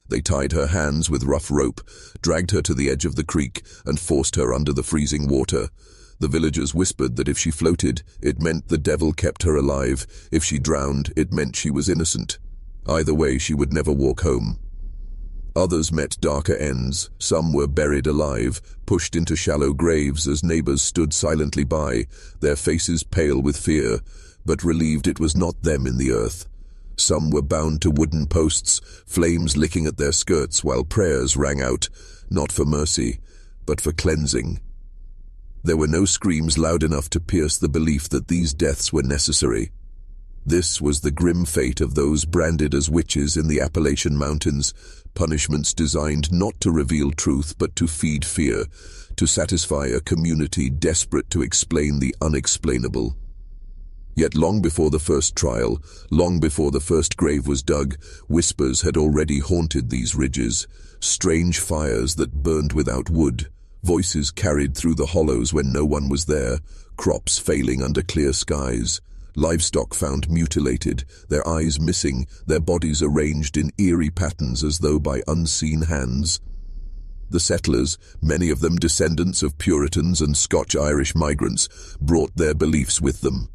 They tied her hands with rough rope, dragged her to the edge of the creek, and forced her under the freezing water. The villagers whispered that if she floated, it meant the devil kept her alive. If she drowned, it meant she was innocent. Either way, she would never walk home. Others met darker ends. Some were buried alive, pushed into shallow graves as neighbors stood silently by, their faces pale with fear, but relieved it was not them in the earth. Some were bound to wooden posts, flames licking at their skirts while prayers rang out, not for mercy, but for cleansing. There were no screams loud enough to pierce the belief that these deaths were necessary. This was the grim fate of those branded as witches in the Appalachian Mountains, punishments designed not to reveal truth but to feed fear, to satisfy a community desperate to explain the unexplainable. Yet long before the first trial, long before the first grave was dug, whispers had already haunted these ridges, strange fires that burned without wood, voices carried through the hollows when no one was there, crops failing under clear skies, livestock found mutilated, their eyes missing, their bodies arranged in eerie patterns as though by unseen hands. The settlers, many of them descendants of Puritans and Scotch-Irish migrants, brought their beliefs with them.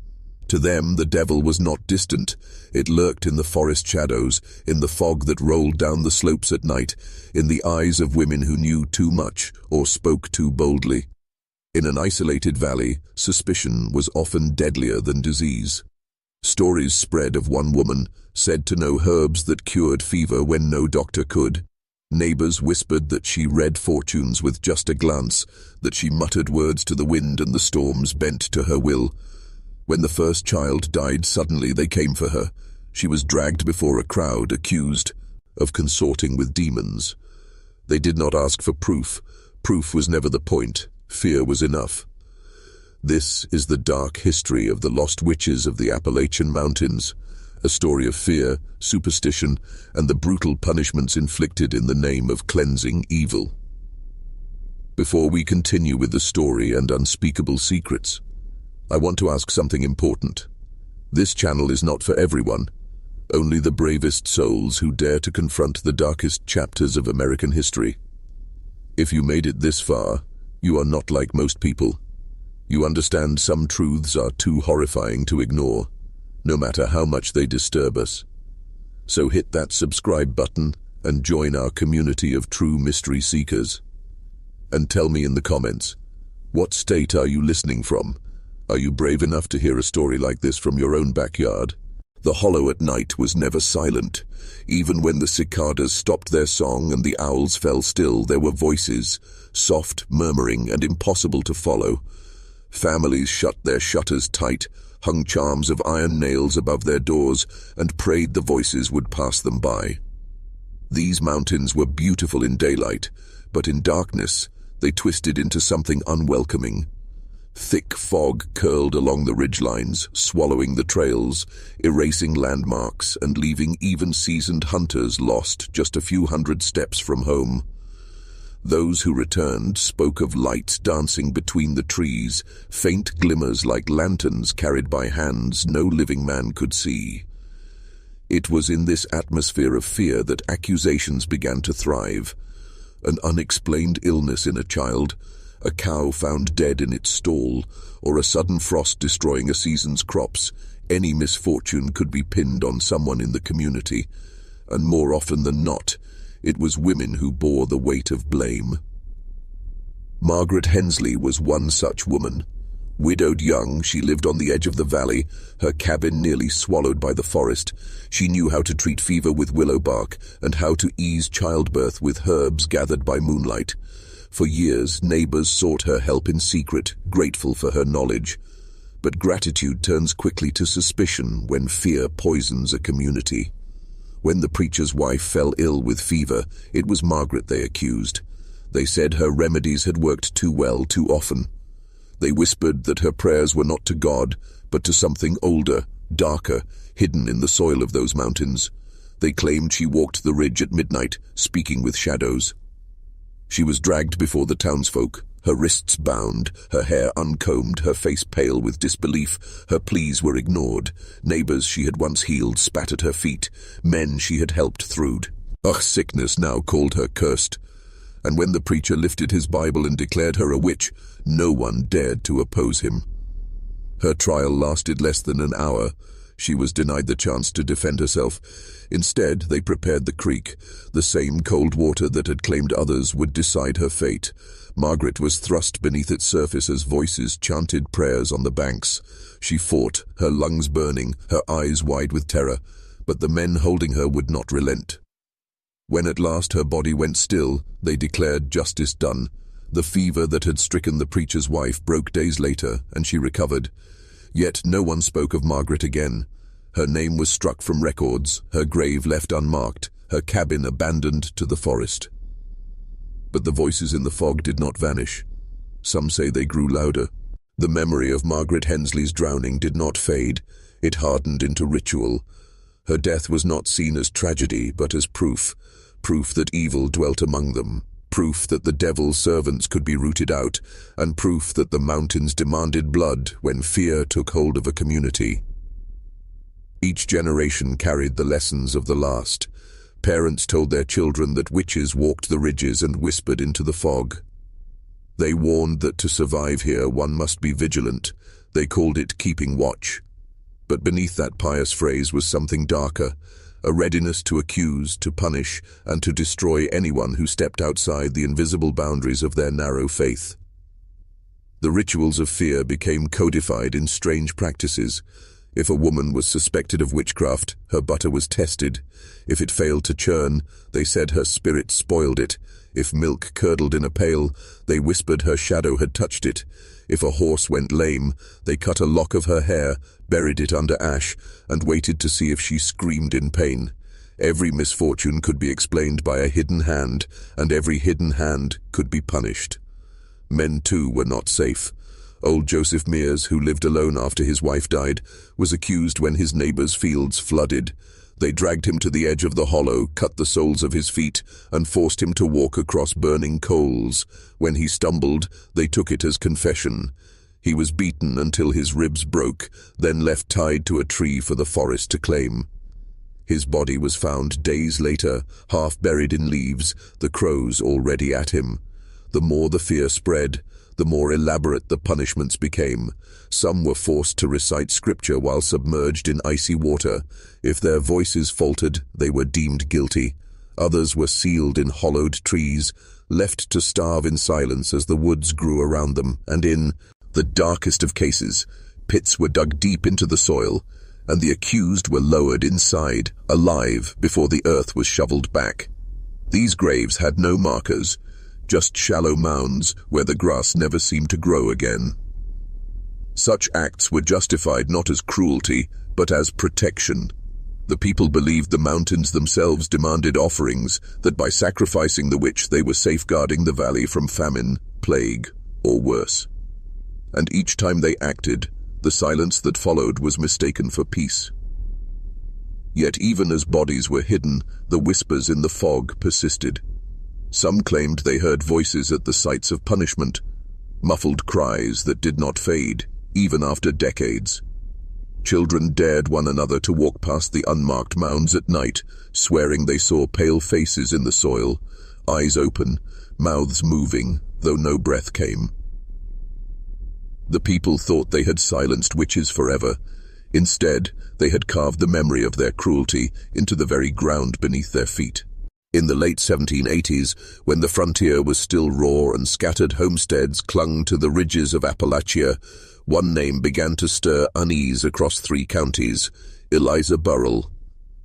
To them, the devil was not distant. It lurked in the forest shadows, in the fog that rolled down the slopes at night, in the eyes of women who knew too much or spoke too boldly. In an isolated valley, suspicion was often deadlier than disease. Stories spread of one woman, said to know herbs that cured fever when no doctor could. Neighbors whispered that she read fortunes with just a glance, that she muttered words to the wind and the storms bent to her will. When the first child died suddenly, they came for her. She was dragged before a crowd, accused of consorting with demons. They did not ask for proof. Proof was never the point. Fear was enough. This is the dark history of the lost witches of the Appalachian Mountains, a story of fear, superstition, and the brutal punishments inflicted in the name of cleansing evil. Before we continue with the story and unspeakable secrets, I want to ask something important. This channel is not for everyone. Only the bravest souls who dare to confront the darkest chapters of American history. If you made it this far, you are not like most people. You understand some truths are too horrifying to ignore, no matter how much they disturb us. So hit that subscribe button and join our community of true mystery seekers. And tell me in the comments, what state are you listening from? Are you brave enough to hear a story like this from your own backyard? The hollow at night was never silent. Even when the cicadas stopped their song and the owls fell still, there were voices, soft, murmuring, and impossible to follow. Families shut their shutters tight, hung charms of iron nails above their doors, and prayed the voices would pass them by. These mountains were beautiful in daylight, but in darkness they twisted into something unwelcoming. Thick fog curled along the ridgelines, swallowing the trails, erasing landmarks, and leaving even seasoned hunters lost just a few hundred steps from home. Those who returned spoke of lights dancing between the trees, faint glimmers like lanterns carried by hands no living man could see. It was in this atmosphere of fear that accusations began to thrive. An unexplained illness in a child, a cow found dead in its stall, or a sudden frost destroying a season's crops, any misfortune could be pinned on someone in the community, and more often than not, it was women who bore the weight of blame. Margaret Hensley was one such woman. Widowed young, she lived on the edge of the valley, her cabin nearly swallowed by the forest. She knew how to treat fever with willow bark and how to ease childbirth with herbs gathered by moonlight. For years, neighbors sought her help in secret, grateful for her knowledge. But gratitude turns quickly to suspicion when fear poisons a community. When the preacher's wife fell ill with fever, it was Margaret they accused. They said her remedies had worked too well too often. They whispered that her prayers were not to God, but to something older, darker, hidden in the soil of those mountains. They claimed she walked the ridge at midnight, speaking with shadows. She was dragged before the townsfolk, her wrists bound, her hair uncombed, her face pale with disbelief. Her pleas were ignored. Neighbors she had once healed spat at her feet. Men she had helped Sickness now called her cursed, and when the preacher lifted his Bible and declared her a witch, no one dared to oppose him. Her trial lasted less than an hour. She was denied the chance to defend herself. Instead, they prepared the creek. The same cold water that had claimed others would decide her fate. Margaret was thrust beneath its surface as voices chanted prayers on the banks. She fought, her lungs burning, her eyes wide with terror, but the men holding her would not relent. When at last her body went still, they declared justice done. The fever that had stricken the preacher's wife broke days later, and she recovered. Yet no one spoke of Margaret again. Her name was struck from records, her grave left unmarked, her cabin abandoned to the forest. But the voices in the fog did not vanish. Some say they grew louder. The memory of Margaret Hensley's drowning did not fade. It hardened into ritual. Her death was not seen as tragedy, but as proof that evil dwelt among them, proof that the devil's servants could be rooted out, and proof that the mountains demanded blood when fear took hold of a community. Each generation carried the lessons of the last. Parents told their children that witches walked the ridges and whispered into the fog. They warned that to survive here one must be vigilant. They called it keeping watch. But beneath that pious phrase was something darker, a readiness to accuse, to punish, and to destroy anyone who stepped outside the invisible boundaries of their narrow faith. The rituals of fear became codified in strange practices. If a woman was suspected of witchcraft, her butter was tested. If it failed to churn, they said her spirit spoiled it. If milk curdled in a pail, they whispered her shadow had touched it. If a horse went lame, they cut a lock of her hair, buried it under ash, and waited to see if she screamed in pain. Every misfortune could be explained by a hidden hand, and every hidden hand could be punished. Men, too, were not safe. Old Joseph Mears, who lived alone after his wife died, was accused when his neighbor's fields flooded. They dragged him to the edge of the hollow, cut the soles of his feet, and forced him to walk across burning coals. When he stumbled, they took it as confession. He was beaten until his ribs broke, then left tied to a tree for the forest to claim. His body was found days later, half buried in leaves, the crows already at him. The more the fear spread, the more elaborate the punishments became. Some were forced to recite scripture while submerged in icy water. If their voices faltered, they were deemed guilty. Others were sealed in hollowed trees, left to starve in silence as the woods grew around them, and in the darkest of cases, pits were dug deep into the soil, and the accused were lowered inside, alive, before the earth was shoveled back. These graves had no markers, just shallow mounds where the grass never seemed to grow again. Such acts were justified not as cruelty, but as protection. The people believed the mountains themselves demanded offerings, that by sacrificing the witch they were safeguarding the valley from famine, plague, or worse. And each time they acted, the silence that followed was mistaken for peace. Yet even as bodies were hidden, the whispers in the fog persisted. Some claimed they heard voices at the sites of punishment, muffled cries that did not fade, even after decades. Children dared one another to walk past the unmarked mounds at night, swearing they saw pale faces in the soil, eyes open, mouths moving, though no breath came. The people thought they had silenced witches forever. Instead, they had carved the memory of their cruelty into the very ground beneath their feet. In the late 1780s, when the frontier was still raw and scattered homesteads clung to the ridges of Appalachia, one name began to stir unease across 3 counties: Eliza Burrell.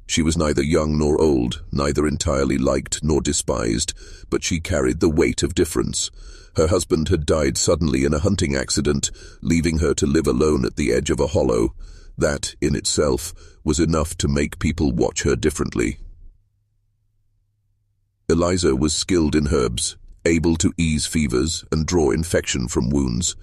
She was neither young nor old, neither entirely liked nor despised, but she carried the weight of difference. Her husband had died suddenly in a hunting accident, leaving her to live alone at the edge of a hollow. That, in itself, was enough to make people watch her differently. Eliza was skilled in herbs, able to ease fevers and draw infection from wounds.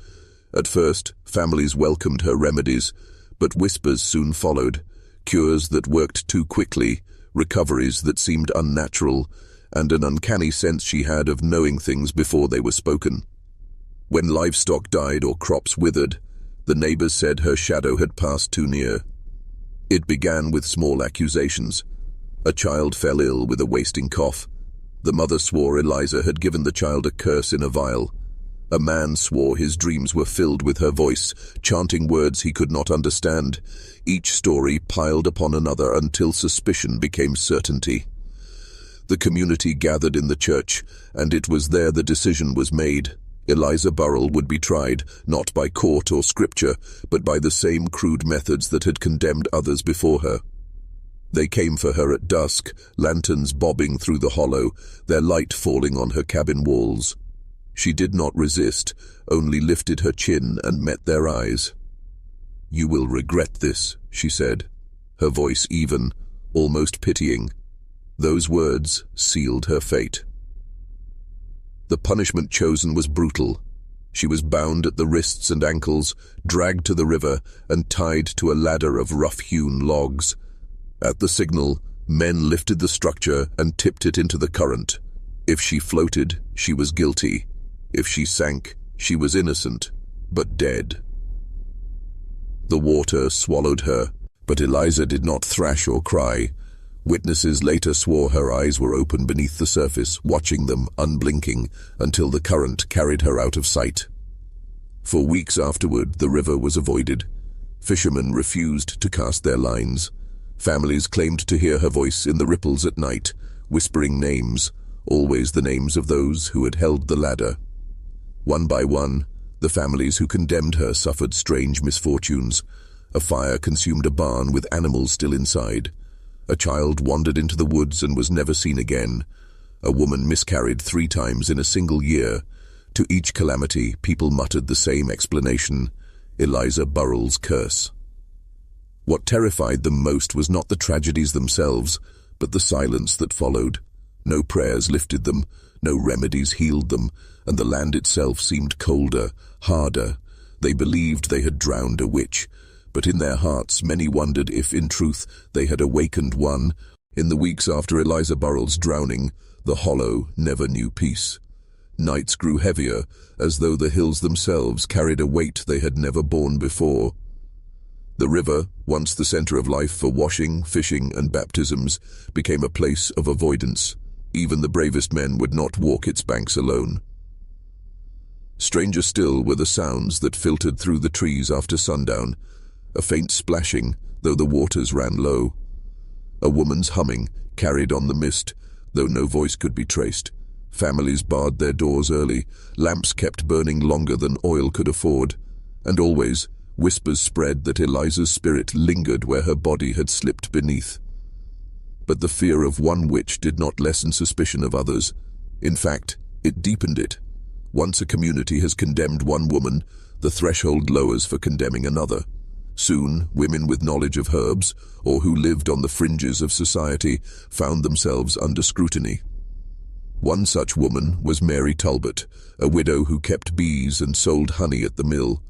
At first, families welcomed her remedies, but whispers soon followed, cures that worked too quickly, recoveries that seemed unnatural, and an uncanny sense she had of knowing things before they were spoken. When livestock died or crops withered, the neighbors said her shadow had passed too near. It began with small accusations. A child fell ill with a wasting cough. The mother swore Eliza had given the child a curse in a vial. A man swore his dreams were filled with her voice, chanting words he could not understand. Each story piled upon another until suspicion became certainty. The community gathered in the church, and it was there the decision was made. Eliza Burrell would be tried, not by court or scripture, but by the same crude methods that had condemned others before her. They came for her at dusk, lanterns bobbing through the hollow, their light falling on her cabin walls. She did not resist, only lifted her chin and met their eyes. "You will regret this," she said, her voice even, almost pitying. Those words sealed her fate. The punishment chosen was brutal. She was bound at the wrists and ankles, dragged to the river, and tied to a ladder of rough-hewn logs. At the signal, men lifted the structure and tipped it into the current. If she floated, she was guilty. If she sank, she was innocent, but dead. The water swallowed her, but Eliza did not thrash or cry. Witnesses later swore her eyes were open beneath the surface, watching them, unblinking, until the current carried her out of sight. For weeks afterward, the river was avoided. Fishermen refused to cast their lines. Families claimed to hear her voice in the ripples at night, whispering names, always the names of those who had held the ladder. One by one, the families who condemned her suffered strange misfortunes. A fire consumed a barn with animals still inside. A child wandered into the woods and was never seen again. A woman miscarried 3 times in a single year. To each calamity, people muttered the same explanation: Eliza Burrell's curse. What terrified them most was not the tragedies themselves, but the silence that followed. No prayers lifted them, no remedies healed them, and the land itself seemed colder, harder. They believed they had drowned a witch, but in their hearts many wondered if, in truth, they had awakened one. In the weeks after Eliza Burrell's drowning, the hollow never knew peace. Nights grew heavier, as though the hills themselves carried a weight they had never borne before. The river, once the center of life for washing, fishing, and baptisms, became a place of avoidance. Even the bravest men would not walk its banks alone. Stranger still were the sounds that filtered through the trees after sundown. A faint splashing, though the waters ran low. A woman's humming carried on the mist, though no voice could be traced. Families barred their doors early, lamps kept burning longer than oil could afford, and always whispers spread that Eliza's spirit lingered where her body had slipped beneath. But the fear of one witch did not lessen suspicion of others. In fact, it deepened it. Once a community has condemned one woman, the threshold lowers for condemning another. Soon, women with knowledge of herbs, or who lived on the fringes of society, found themselves under scrutiny. One such woman was Mary Talbot, a widow who kept bees and sold honey at the mill.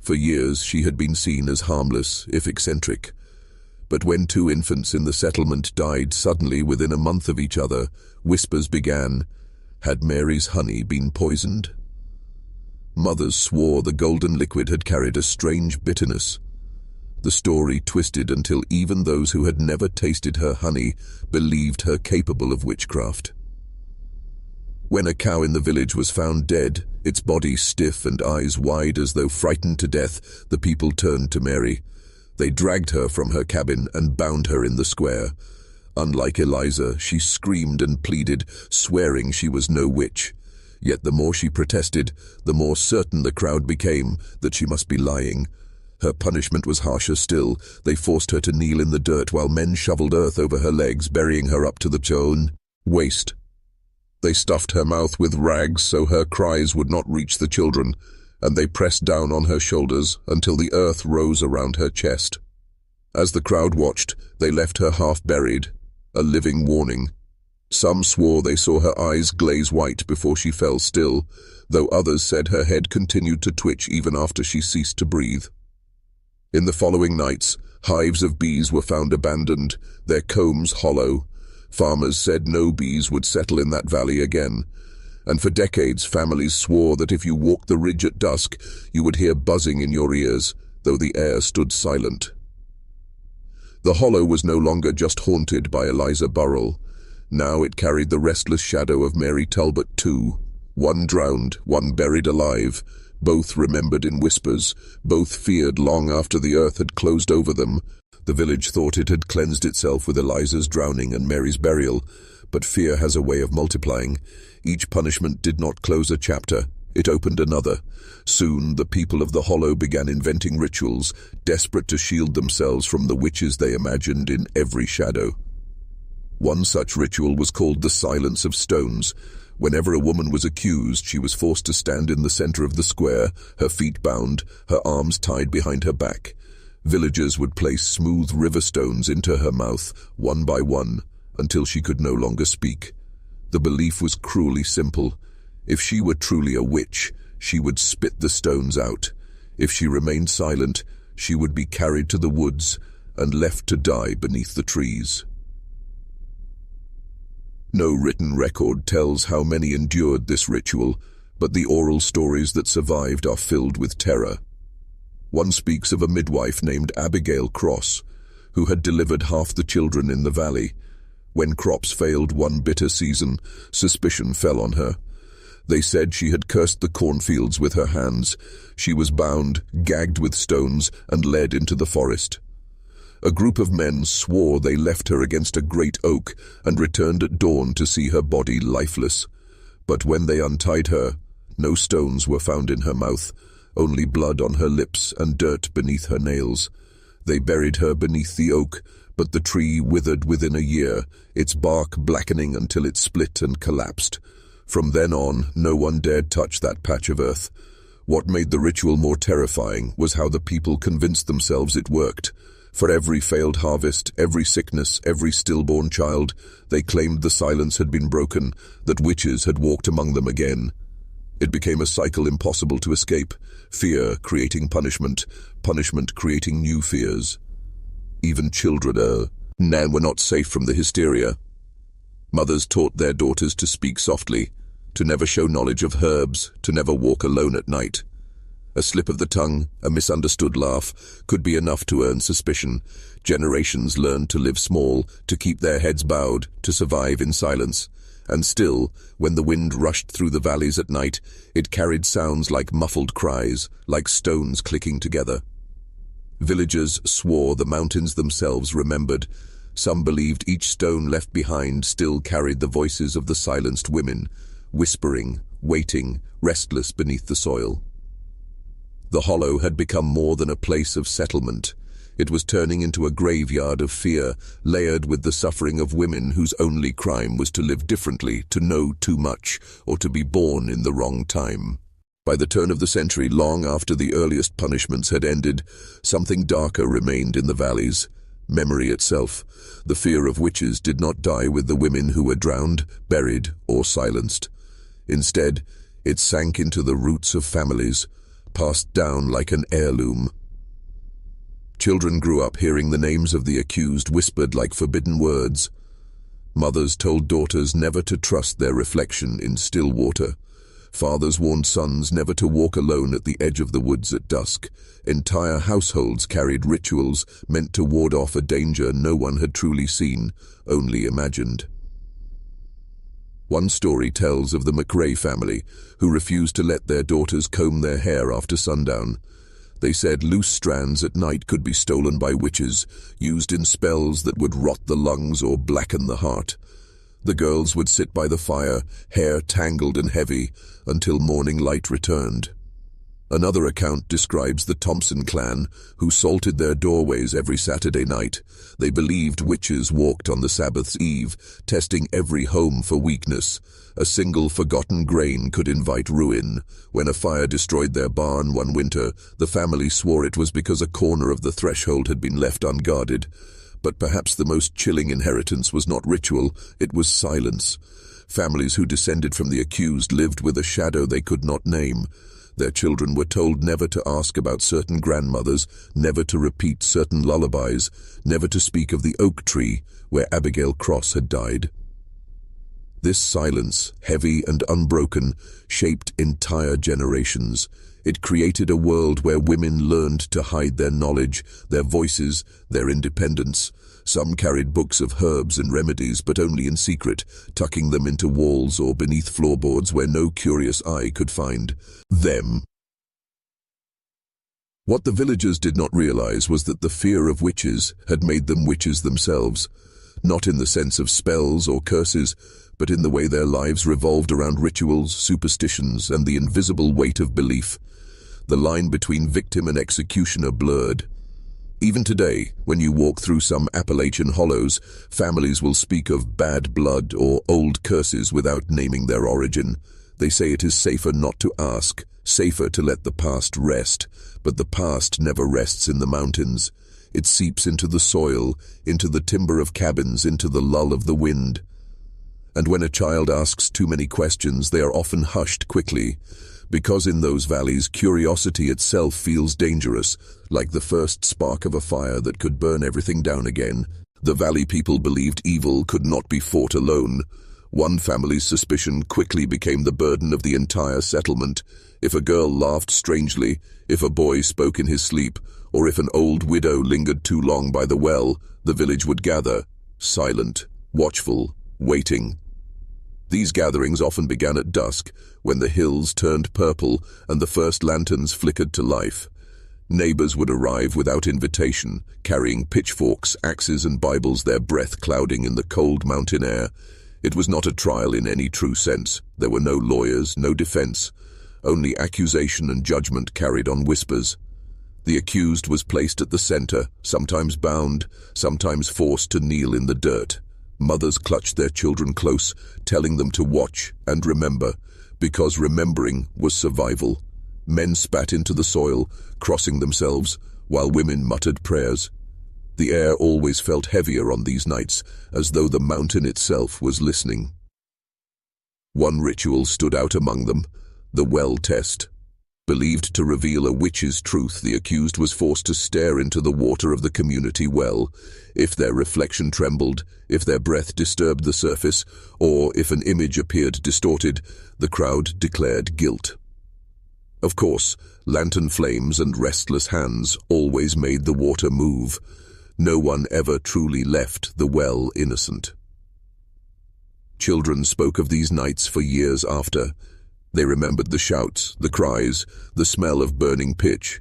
For years she had been seen as harmless, if eccentric. But when 2 infants in the settlement died suddenly within a month of each other, whispers began. Had Mary's honey been poisoned? Mothers swore the golden liquid had carried a strange bitterness. The story twisted until even those who had never tasted her honey believed her capable of witchcraft. When a cow in the village was found dead, its body stiff and eyes wide as though frightened to death, the people turned to Mary. They dragged her from her cabin and bound her in the square. Unlike Eliza, she screamed and pleaded, swearing she was no witch. Yet the more she protested, the more certain the crowd became that she must be lying. Her punishment was harsher still. They forced her to kneel in the dirt while men shoveled earth over her legs, burying her up to the own waist. They stuffed her mouth with rags so her cries would not reach the children, and they pressed down on her shoulders until the earth rose around her chest. As the crowd watched, they left her half-buried, a living warning. Some swore they saw her eyes glaze white before she fell still, though others said her head continued to twitch even after she ceased to breathe. In the following nights, hives of bees were found abandoned, their combs hollow. Farmers said no bees would settle in that valley again, and for decades families swore that if you walked the ridge at dusk, you would hear buzzing in your ears, though the air stood silent. The hollow was no longer just haunted by Eliza Burrell. Now it carried the restless shadow of Mary Talbot too. One drowned, one buried alive, both remembered in whispers, both feared long after the earth had closed over them. The village thought it had cleansed itself with Eliza's drowning and Mary's burial, but fear has a way of multiplying. Each punishment did not close a chapter, it opened another. Soon the people of the hollow began inventing rituals, desperate to shield themselves from the witches they imagined in every shadow. One such ritual was called the Silence of Stones. Whenever a woman was accused, she was forced to stand in the center of the square, her feet bound, her arms tied behind her back. Villagers would place smooth river stones into her mouth, one by one, until she could no longer speak. The belief was cruelly simple. If she were truly a witch, she would spit the stones out. If she remained silent, she would be carried to the woods and left to die beneath the trees. No written record tells how many endured this ritual, but the oral stories that survived are filled with terror. One speaks of a midwife named Abigail Cross, who had delivered half the children in the valley. When crops failed one bitter season, suspicion fell on her. They said she had cursed the cornfields with her hands. She was bound, gagged with stones, and led into the forest. A group of men swore they left her against a great oak and returned at dawn to see her body lifeless. But when they untied her, no stones were found in her mouth, only blood on her lips and dirt beneath her nails. They buried her beneath the oak, but the tree withered within a year, its bark blackening until it split and collapsed. From then on, no one dared touch that patch of earth. What made the ritual more terrifying was how the people convinced themselves it worked. For every failed harvest, every sickness, every stillborn child, they claimed the silence had been broken, that witches had walked among them again. It became a cycle impossible to escape, fear creating punishment, punishment creating new fears. Even children now were not safe from the hysteria. Mothers taught their daughters to speak softly, to never show knowledge of herbs, to never walk alone at night. A slip of the tongue, a misunderstood laugh, could be enough to earn suspicion. Generations learned to live small, to keep their heads bowed, to survive in silence. And still, when the wind rushed through the valleys at night, it carried sounds like muffled cries, like stones clicking together. Villagers swore, the mountains themselves remembered. Some believed each stone left behind still carried the voices of the silenced women, whispering, waiting, restless beneath the soil. The hollow had become more than a place of settlement. It was turning into a graveyard of fear, layered with the suffering of women whose only crime was to live differently, to know too much, or to be born in the wrong time. By the turn of the century, long after the earliest punishments had ended, something darker remained in the valleys. Memory itself. The fear of witches did not die with the women who were drowned, buried, or silenced. Instead, it sank into the roots of families, passed down like an heirloom. Children grew up hearing the names of the accused whispered like forbidden words. Mothers told daughters never to trust their reflection in still water. Fathers warned sons never to walk alone at the edge of the woods at dusk. Entire households carried rituals meant to ward off a danger no one had truly seen, only imagined. One story tells of the McRae family, who refused to let their daughters comb their hair after sundown. They said loose strands at night could be stolen by witches, used in spells that would rot the lungs or blacken the heart. The girls would sit by the fire, hair tangled and heavy, until morning light returned. Another account describes the Thompson clan, who salted their doorways every Saturday night. They believed witches walked on the Sabbath's eve, testing every home for weakness. A single forgotten grain could invite ruin. When a fire destroyed their barn one winter, the family swore it was because a corner of the threshold had been left unguarded. But perhaps the most chilling inheritance was not ritual, it was silence. Families who descended from the accused lived with a shadow they could not name. Their children were told never to ask about certain grandmothers, never to repeat certain lullabies, never to speak of the oak tree where Abigail Cross had died. This silence, heavy and unbroken, shaped entire generations. It created a world where women learned to hide their knowledge, their voices, their independence. Some carried books of herbs and remedies, but only in secret, tucking them into walls or beneath floorboards where no curious eye could find them. What the villagers did not realize was that the fear of witches had made them witches themselves, not in the sense of spells or curses, but in the way their lives revolved around rituals, superstitions, and the invisible weight of belief. The line between victim and executioner blurred. Even today, when you walk through some Appalachian hollows, families will speak of bad blood or old curses without naming their origin. They say it is safer not to ask, safer to let the past rest. But the past never rests in the mountains. It seeps into the soil, into the timber of cabins, into the lull of the wind. And when a child asks too many questions, they are often hushed quickly, because in those valleys curiosity itself feels dangerous, like the first spark of a fire that could burn everything down again. The valley people believed evil could not be fought alone. One family's suspicion quickly became the burden of the entire settlement. If a girl laughed strangely, if a boy spoke in his sleep, or if an old widow lingered too long by the well, the village would gather, silent, watchful, waiting. These gatherings often began at dusk, when the hills turned purple and the first lanterns flickered to life. Neighbors would arrive without invitation, carrying pitchforks, axes, and Bibles, their breath clouding in the cold mountain air. It was not a trial in any true sense. There were no lawyers, no defense. Only accusation and judgment carried on whispers. The accused was placed at the center, sometimes bound, sometimes forced to kneel in the dirt. Mothers clutched their children close, telling them to watch and remember, because remembering was survival. Men spat into the soil, crossing themselves, while women muttered prayers. The air always felt heavier on these nights, as though the mountain itself was listening. One ritual stood out among them, the well test. Believed to reveal a witch's truth, the accused was forced to stare into the water of the community well. If their reflection trembled, if their breath disturbed the surface, or if an image appeared distorted, the crowd declared guilt. Of course, lantern flames and restless hands always made the water move. No one ever truly left the well innocent. Children spoke of these nights for years after. They remembered the shouts, the cries, the smell of burning pitch.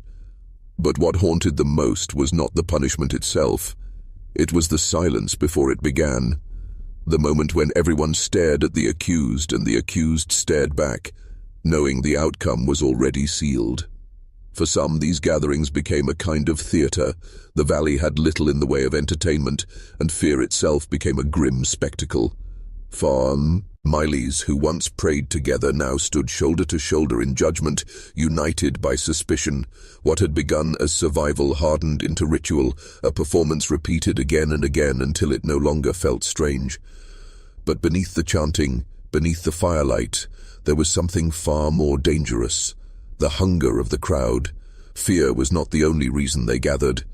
But what haunted them most was not the punishment itself. It was the silence before it began. The moment when everyone stared at the accused and the accused stared back, knowing the outcome was already sealed. For some, these gatherings became a kind of theater. The valley had little in the way of entertainment, and fear itself became a grim spectacle. Families who once prayed together now stood shoulder to shoulder in judgment, united by suspicion. What had begun as survival hardened into ritual, a performance repeated again and again until it no longer felt strange. But beneath the chanting, beneath the firelight, there was something far more dangerous. The hunger of the crowd. Fear was not the only reason they gathered.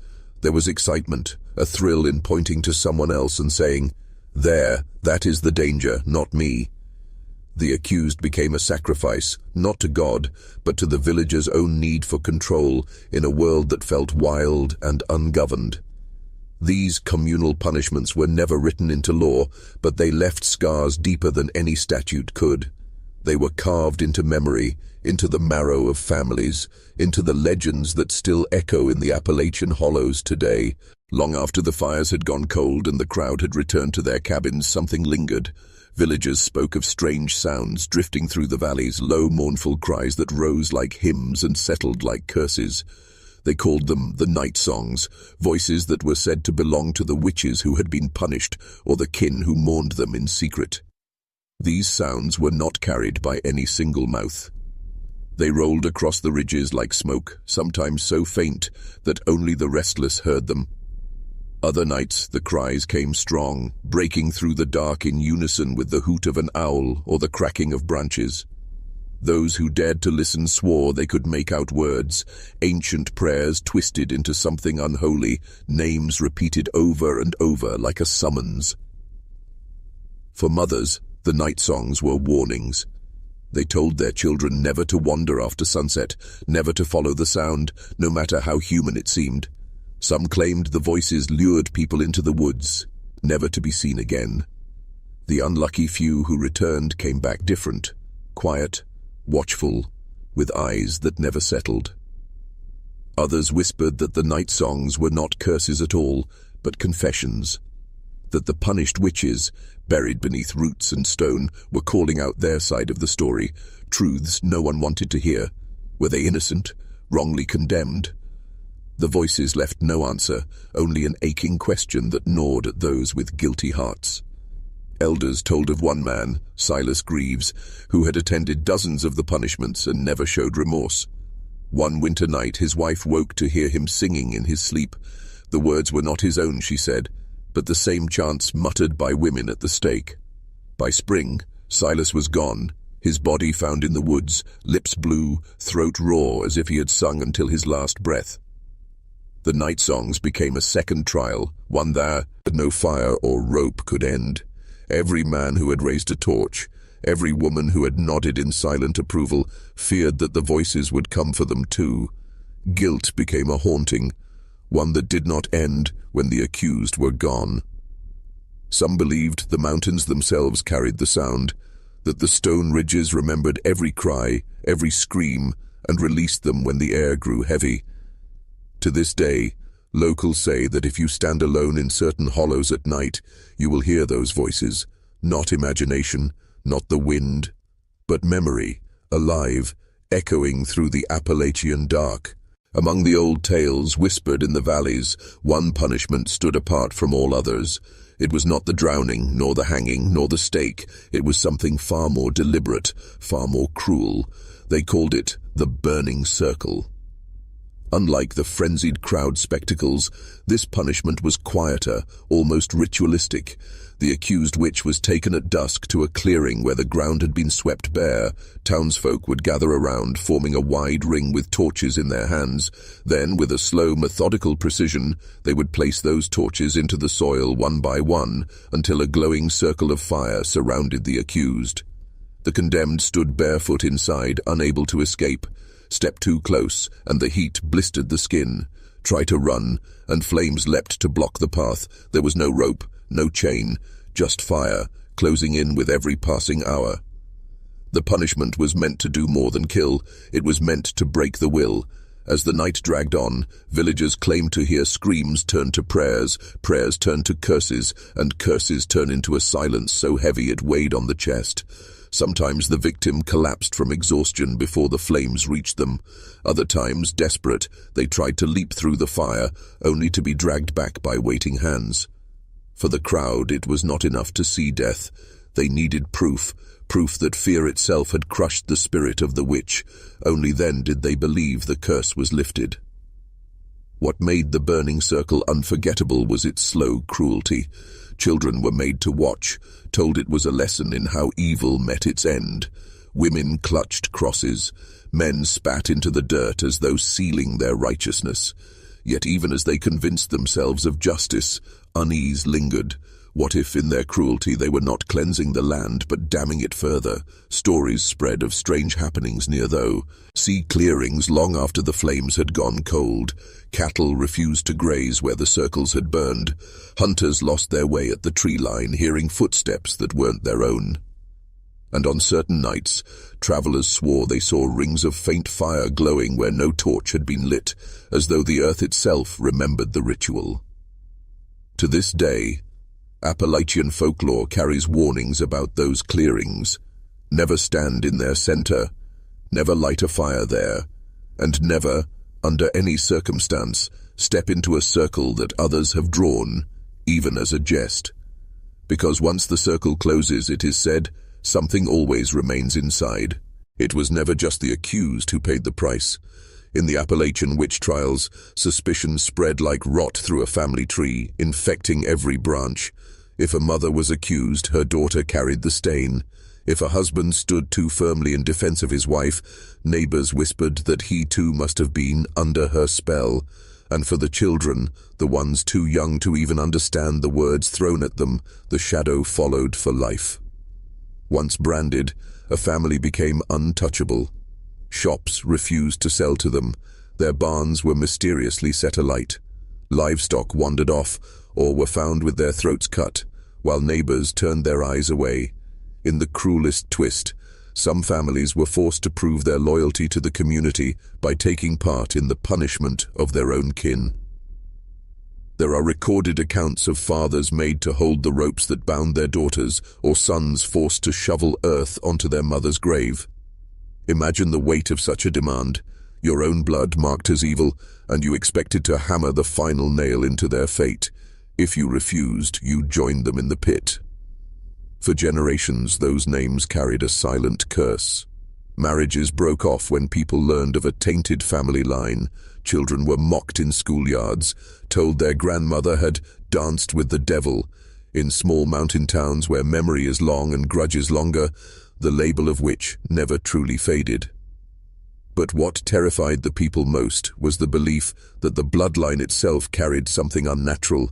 There was excitement, a thrill in pointing to someone else and saying, "There, that is the danger, not me." The accused became a sacrifice, not to God, but to the villagers' own need for control in a world that felt wild and ungoverned. These communal punishments were never written into law, but they left scars deeper than any statute could. They were carved into memory, into the marrow of families, into the legends that still echo in the Appalachian hollows today. Long after the fires had gone cold and the crowd had returned to their cabins, something lingered. Villagers spoke of strange sounds drifting through the valleys, low, mournful cries that rose like hymns and settled like curses. They called them the night songs, voices that were said to belong to the witches who had been punished or the kin who mourned them in secret. These sounds were not carried by any single mouth. They rolled across the ridges like smoke, sometimes so faint that only the restless heard them. Other nights the cries came strong, breaking through the dark in unison with the hoot of an owl or the cracking of branches. Those who dared to listen swore they could make out words, ancient prayers twisted into something unholy, names repeated over and over like a summons. For mothers, The night songs were warnings. They told their children never to wander after sunset, never to follow the sound, no matter how human it seemed. Some claimed the voices lured people into the woods, never to be seen again. The unlucky few who returned came back different, quiet, watchful, with eyes that never settled. Others whispered that the night songs were not curses at all, but confessions. That the punished witches, buried beneath roots and stone, were calling out their side of the story, truths no one wanted to hear. Were they innocent, wrongly condemned? The voices left no answer, only an aching question that gnawed at those with guilty hearts. Elders told of one man, Silas Greaves, who had attended dozens of the punishments and never showed remorse. One winter night his wife woke to hear him singing in his sleep. The words were not his own, she said, but the same chants muttered by women at the stake. By spring, Silas was gone, his body found in the woods, lips blue, throat raw as if he had sung until his last breath. The night songs became a second trial, one that no fire or rope could end. Every man who had raised a torch, every woman who had nodded in silent approval, feared that the voices would come for them too. Guilt became a haunting, one that did not end when the accused were gone. Some believed the mountains themselves carried the sound, that the stone ridges remembered every cry, every scream, and released them when the air grew heavy. To this day, locals say that if you stand alone in certain hollows at night, you will hear those voices, not imagination, not the wind, but memory, alive, echoing through the Appalachian dark. Among the old tales whispered in the valleys, one punishment stood apart from all others. It was not the drowning, nor the hanging, nor the stake. It was something far more deliberate, far more cruel. They called it the burning circle. Unlike the frenzied crowd spectacles, this punishment was quieter, almost ritualistic. The accused witch was taken at dusk to a clearing where the ground had been swept bare. Townsfolk would gather around, forming a wide ring with torches in their hands. Then, with a slow, methodical precision, they would place those torches into the soil one by one, until a glowing circle of fire surrounded the accused. The condemned stood barefoot inside, unable to escape. Step too close, and the heat blistered the skin. Try to run, and flames leapt to block the path. There was no rope, no chain, just fire, closing in with every passing hour. The punishment was meant to do more than kill. It was meant to break the will. As the night dragged on, villagers claimed to hear screams turn to prayers, prayers turn to curses, and curses turn into a silence so heavy it weighed on the chest. Sometimes the victim collapsed from exhaustion before the flames reached them. Other times, desperate, they tried to leap through the fire, only to be dragged back by waiting hands. For the crowd, it was not enough to see death. They needed proof that fear itself had crushed the spirit of the witch. Only then did they believe the curse was lifted. What made the burning circle unforgettable was its slow cruelty. Children were made to watch, told it was a lesson in how evil met its end. Women clutched crosses. Men spat into the dirt as though sealing their righteousness. Yet even as they convinced themselves of justice, unease lingered. What if in their cruelty they were not cleansing the land but damning it further? Stories spread of strange happenings near sea clearings long after the flames had gone cold. Cattle refused to graze where the circles had burned. Hunters lost their way at the tree line, hearing footsteps that weren't their own. And on certain nights, travelers swore they saw rings of faint fire glowing where no torch had been lit, as though the earth itself remembered the ritual. To this day, Appalachian folklore carries warnings about those clearings. Never stand in their center, never light a fire there, and never, under any circumstance, step into a circle that others have drawn, even as a jest. Because once the circle closes, it is said, something always remains inside. It was never just the accused who paid the price. In the Appalachian witch trials, suspicion spread like rot through a family tree, infecting every branch. If a mother was accused, her daughter carried the stain. If a husband stood too firmly in defense of his wife, neighbors whispered that he too must have been under her spell. And for the children, the ones too young to even understand the words thrown at them, the shadow followed for life. Once branded, a family became untouchable. Shops refused to sell to them. Their barns were mysteriously set alight. Livestock wandered off or were found with their throats cut, while neighbors turned their eyes away. In the cruelest twist, some families were forced to prove their loyalty to the community by taking part in the punishment of their own kin. There are recorded accounts of fathers made to hold the ropes that bound their daughters, or sons forced to shovel earth onto their mother's grave. Imagine the weight of such a demand, your own blood marked as evil, and you expected to hammer the final nail into their fate. If you refused, you joined them in the pit. For generations, those names carried a silent curse. Marriages broke off when people learned of a tainted family line. Children were mocked in schoolyards, told their grandmother had danced with the devil. In small mountain towns where memory is long and grudges longer, the label of witch never truly faded. But what terrified the people most was the belief that the bloodline itself carried something unnatural,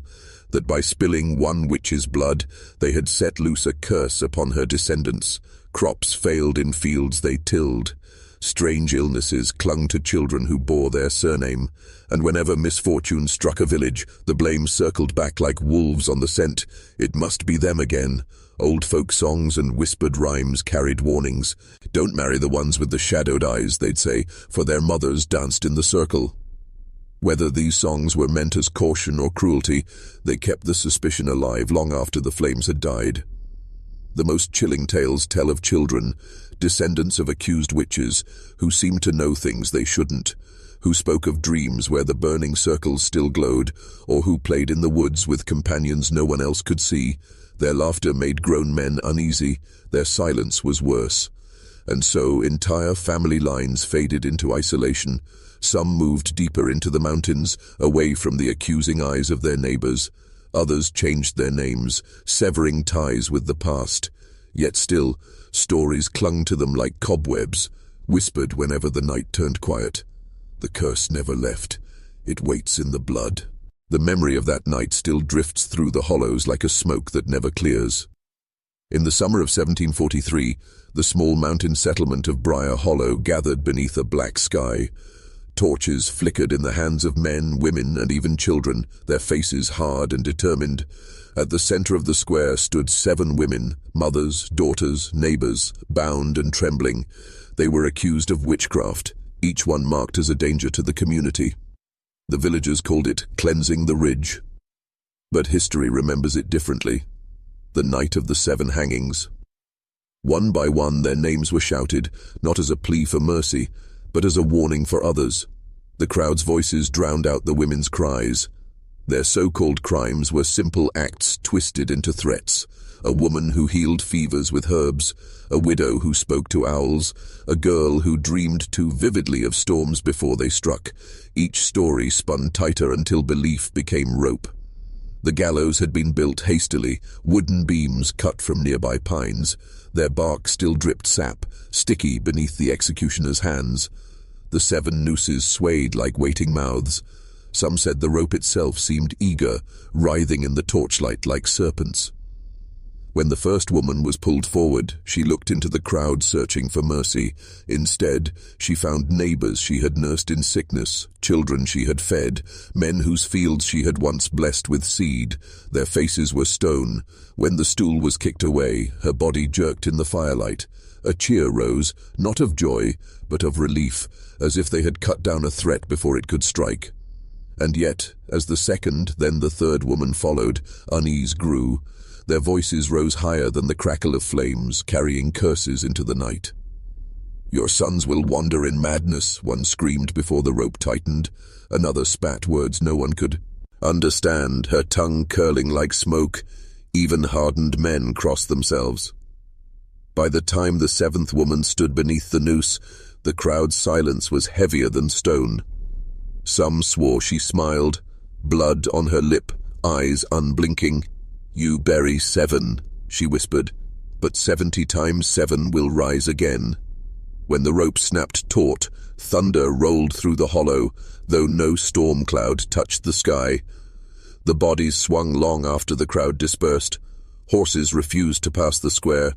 that by spilling one witch's blood, they had set loose a curse upon her descendants. Crops failed in fields they tilled. Strange illnesses clung to children who bore their surname, and whenever misfortune struck a village, the blame circled back like wolves on the scent. It must be them again. Old folk songs and whispered rhymes carried warnings. Don't marry the ones with the shadowed eyes, they'd say, for their mothers danced in the circle. Whether these songs were meant as caution or cruelty, they kept the suspicion alive long after the flames had died. The most chilling tales tell of children, descendants of accused witches, who seemed to know things they shouldn't, who spoke of dreams where the burning circles still glowed, or who played in the woods with companions no one else could see. Their laughter made grown men uneasy, their silence was worse. And so entire family lines faded into isolation. Some moved deeper into the mountains, away from the accusing eyes of their neighbors. Others changed their names, severing ties with the past. Yet still, stories clung to them like cobwebs, whispered whenever the night turned quiet. The curse never left. It waits in the blood. The memory of that night still drifts through the hollows like a smoke that never clears. In the summer of 1743, the small mountain settlement of Briar Hollow gathered beneath a black sky. Torches flickered in the hands of men, women, and even children, their faces hard and determined. At the center of the square stood 7 women, mothers, daughters, neighbors, bound and trembling. They were accused of witchcraft, each one marked as a danger to the community. The villagers called it cleansing the ridge. But history remembers it differently. The night of the 7 hangings. One by one their names were shouted, not as a plea for mercy, but as a warning for others. The crowd's voices drowned out the women's cries. Their so-called crimes were simple acts twisted into threats. A woman who healed fevers with herbs, a widow who spoke to owls, a girl who dreamed too vividly of storms before they struck. Each story spun tighter until belief became rope. The gallows had been built hastily, wooden beams cut from nearby pines. Their bark still dripped sap, sticky beneath the executioner's hands. The 7 nooses swayed like waiting mouths. Some said the rope itself seemed eager, writhing in the torchlight like serpents. When the first woman was pulled forward, she looked into the crowd searching for mercy. Instead, she found neighbors she had nursed in sickness, children she had fed, men whose fields she had once blessed with seed. Their faces were stone. When the stool was kicked away, her body jerked in the firelight. A cheer rose, not of joy, but of relief, as if they had cut down a threat before it could strike. And yet, as the second, then the third woman followed, unease grew. Their voices rose higher than the crackle of flames, carrying curses into the night. "Your sons will wander in madness," one screamed before the rope tightened. Another spat words no one could understand, her tongue curling like smoke. Even hardened men crossed themselves. By the time the 7th woman stood beneath the noose, the crowd's silence was heavier than stone. Some swore she smiled, blood on her lip, eyes unblinking. "You bury 7, she whispered, "but 70 times 7 will rise again." When the rope snapped taut, thunder rolled through the hollow, though no storm cloud touched the sky. The bodies swung long after the crowd dispersed. Horses refused to pass the square.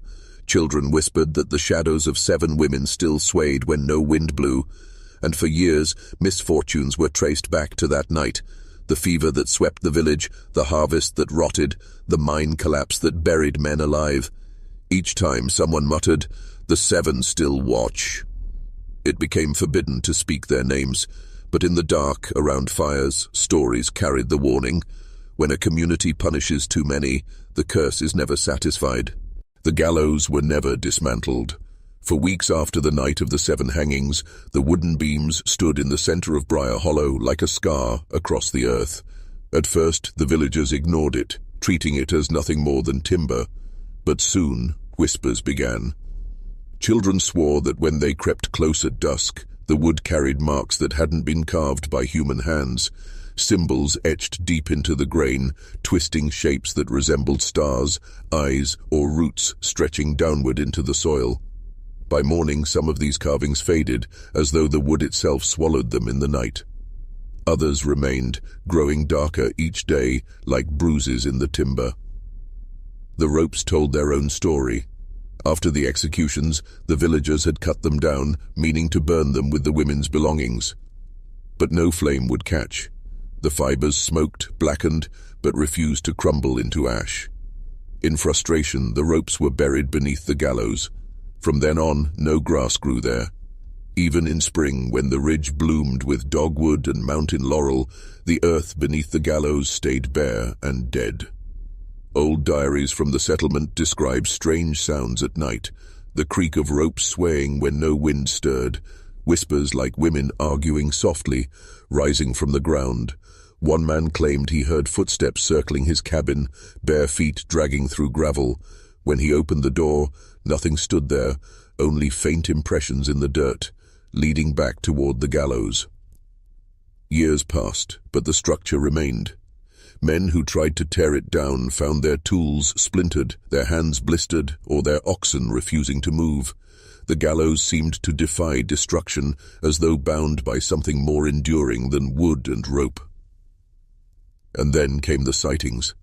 Children whispered that the shadows of 7 women still swayed when no wind blew, and for years misfortunes were traced back to that night. The fever that swept the village, the harvest that rotted, the mine collapse that buried men alive. Each time someone muttered, "The 7 still watch." It became forbidden to speak their names, but in the dark, around fires, stories carried the warning. When a community punishes too many, the curse is never satisfied. The gallows were never dismantled. For weeks after the night of the 7 hangings, the wooden beams stood in the center of Briar Hollow like a scar across the earth. At first, the villagers ignored it, treating it as nothing more than timber. But soon, whispers began. Children swore that when they crept close at dusk, the wood carried marks that hadn't been carved by human hands, symbols etched deep into the grain, twisting shapes that resembled stars, eyes, or roots stretching downward into the soil. By morning, some of these carvings faded, as though the wood itself swallowed them in the night. Others remained, growing darker each day, like bruises in the timber. The ropes told their own story. After the executions, the villagers had cut them down, meaning to burn them with the women's belongings. But no flame would catch. The fibers smoked, blackened, but refused to crumble into ash. In frustration, the ropes were buried beneath the gallows. From then on, no grass grew there. Even in spring, when the ridge bloomed with dogwood and mountain laurel, the earth beneath the gallows stayed bare and dead. Old diaries from the settlement describe strange sounds at night, the creak of ropes swaying when no wind stirred, whispers like women arguing softly, rising from the ground. One man claimed he heard footsteps circling his cabin, bare feet dragging through gravel. When he opened the door, nothing stood there, only faint impressions in the dirt, leading back toward the gallows. Years passed, but the structure remained. Men who tried to tear it down found their tools splintered, their hands blistered, or their oxen refusing to move. The gallows seemed to defy destruction, as though bound by something more enduring than wood and rope. And then came the sightings.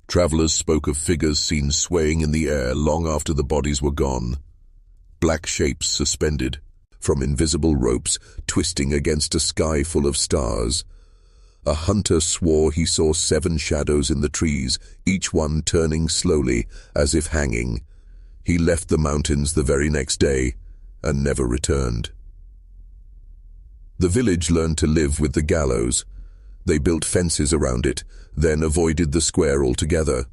Travelers spoke of figures seen swaying in the air long after the bodies were gone. Black shapes suspended, from invisible ropes, twisting against a sky full of stars. A hunter swore he saw 7 shadows in the trees, each one turning slowly, as if hanging. He left the mountains the very next day, and never returned. The village learned to live with the gallows. They built fences around it, then avoided the square altogether.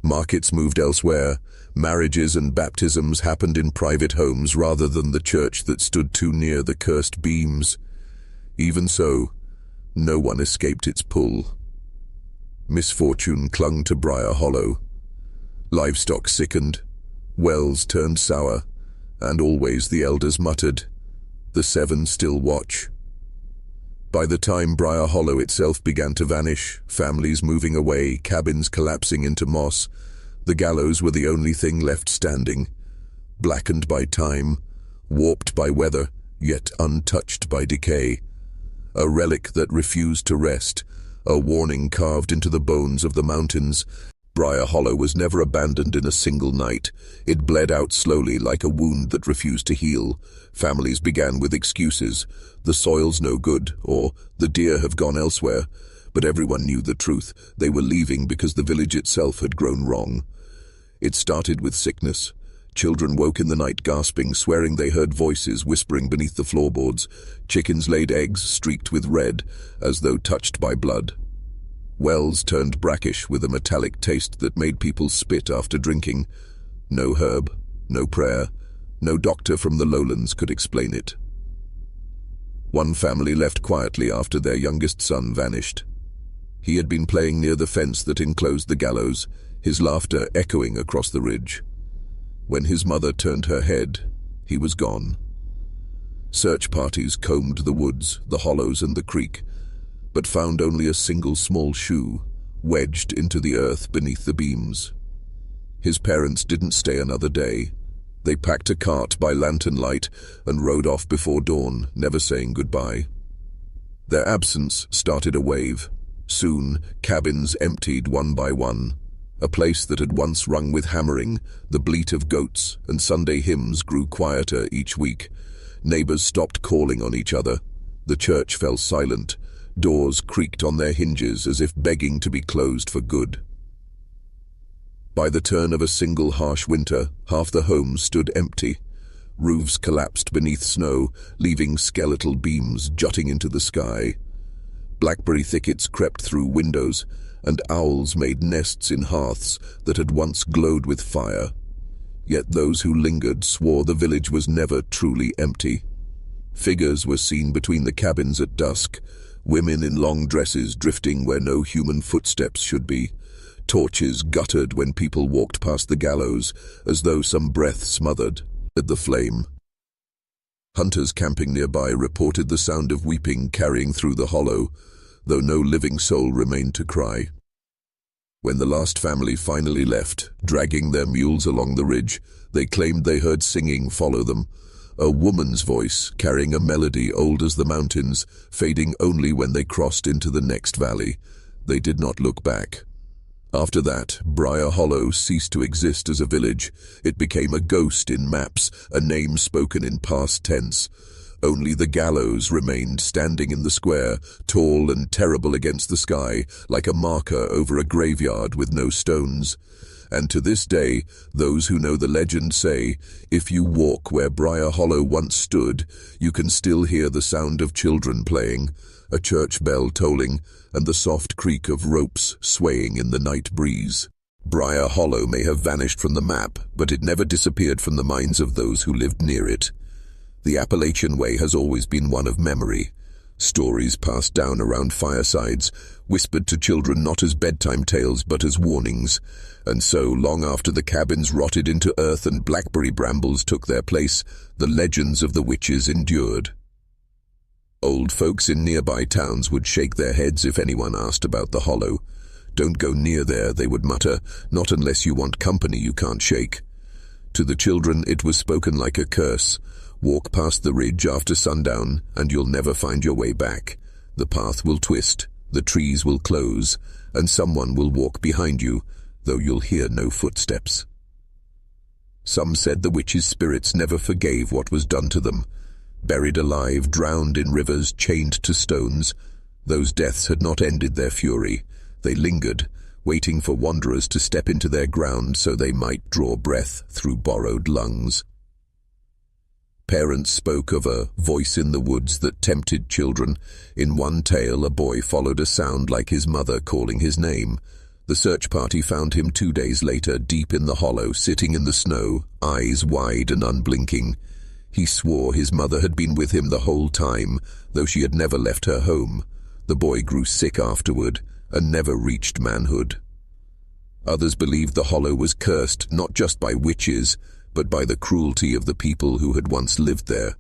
Markets moved elsewhere. Marriages and baptisms happened in private homes rather than the church that stood too near the cursed beams. Even so, no one escaped its pull. Misfortune clung to Briar Hollow. Livestock sickened, wells turned sour, and always the elders muttered, "The 7 still watch." By the time Briar Hollow itself began to vanish, families moving away, cabins collapsing into moss, the gallows were the only thing left standing, blackened by time, warped by weather, yet untouched by decay. A relic that refused to rest, a warning carved into the bones of the mountains. Briar Hollow was never abandoned in a single night. It bled out slowly like a wound that refused to heal. Families began with excuses. The soil's no good, or the deer have gone elsewhere. But everyone knew the truth. They were leaving because the village itself had grown wrong. It started with sickness. Children woke in the night gasping, swearing they heard voices whispering beneath the floorboards. Chickens laid eggs streaked with red, as though touched by blood. Wells turned brackish with a metallic taste that made people spit after drinking. No herb, no prayer, no doctor from the lowlands could explain it. One family left quietly after their youngest son vanished. He had been playing near the fence that enclosed the gallows, his laughter echoing across the ridge. When his mother turned her head, he was gone. Search parties combed the woods, the hollows and the creek, but found only a single small shoe, wedged into the earth beneath the beams. His parents didn't stay another day. They packed a cart by lantern light and rode off before dawn, never saying goodbye. Their absence started a wave. Soon, cabins emptied one by one. A place that had once rung with hammering, the bleat of goats, and Sunday hymns grew quieter each week. Neighbors stopped calling on each other. The church fell silent. Doors creaked on their hinges as if begging to be closed for good. By the turn of a single harsh winter, half the homes stood empty. Roofs collapsed beneath snow, leaving skeletal beams jutting into the sky. Blackberry thickets crept through windows, and owls made nests in hearths that had once glowed with fire. Yet those who lingered swore the village was never truly empty. Figures were seen between the cabins at dusk, women in long dresses drifting where no human footsteps should be. Torches guttered when people walked past the gallows, as though some breath smothered at the flame. Hunters camping nearby reported the sound of weeping carrying through the hollow, though no living soul remained to cry. When the last family finally left, dragging their mules along the ridge, they claimed they heard singing follow them, a woman's voice carrying a melody old as the mountains, fading only when they crossed into the next valley. They did not look back. After that, Briar Hollow ceased to exist as a village. It became a ghost in maps, a name spoken in past tense. Only the gallows remained standing in the square, tall and terrible against the sky, like a marker over a graveyard with no stones. And to this day, those who know the legend say, if you walk where Briar Hollow once stood, you can still hear the sound of children playing, a church bell tolling, and the soft creak of ropes swaying in the night breeze. Briar Hollow may have vanished from the map, but it never disappeared from the minds of those who lived near it. The Appalachian Way has always been one of memory. Stories passed down around firesides, whispered to children not as bedtime tales but as warnings. And so, long after the cabins rotted into earth and blackberry brambles took their place, the legends of the witches endured. Old folks in nearby towns would shake their heads if anyone asked about the hollow. Don't go near there, they would mutter, not unless you want company you can't shake. To the children it was spoken like a curse. Walk past the ridge after sundown, and you'll never find your way back. The path will twist, the trees will close, and someone will walk behind you, though you'll hear no footsteps. Some said the witches' spirits never forgave what was done to them. Buried alive, drowned in rivers, chained to stones, those deaths had not ended their fury. They lingered, waiting for wanderers to step into their ground so they might draw breath through borrowed lungs. Parents spoke of a voice in the woods that tempted children. In one tale, a boy followed a sound like his mother calling his name. The search party found him 2 days later, deep in the hollow, sitting in the snow, eyes wide and unblinking. He swore his mother had been with him the whole time, though she had never left her home. The boy grew sick afterward and never reached manhood. Others believed the hollow was cursed not just by witches, but by the cruelty of the people who had once lived there.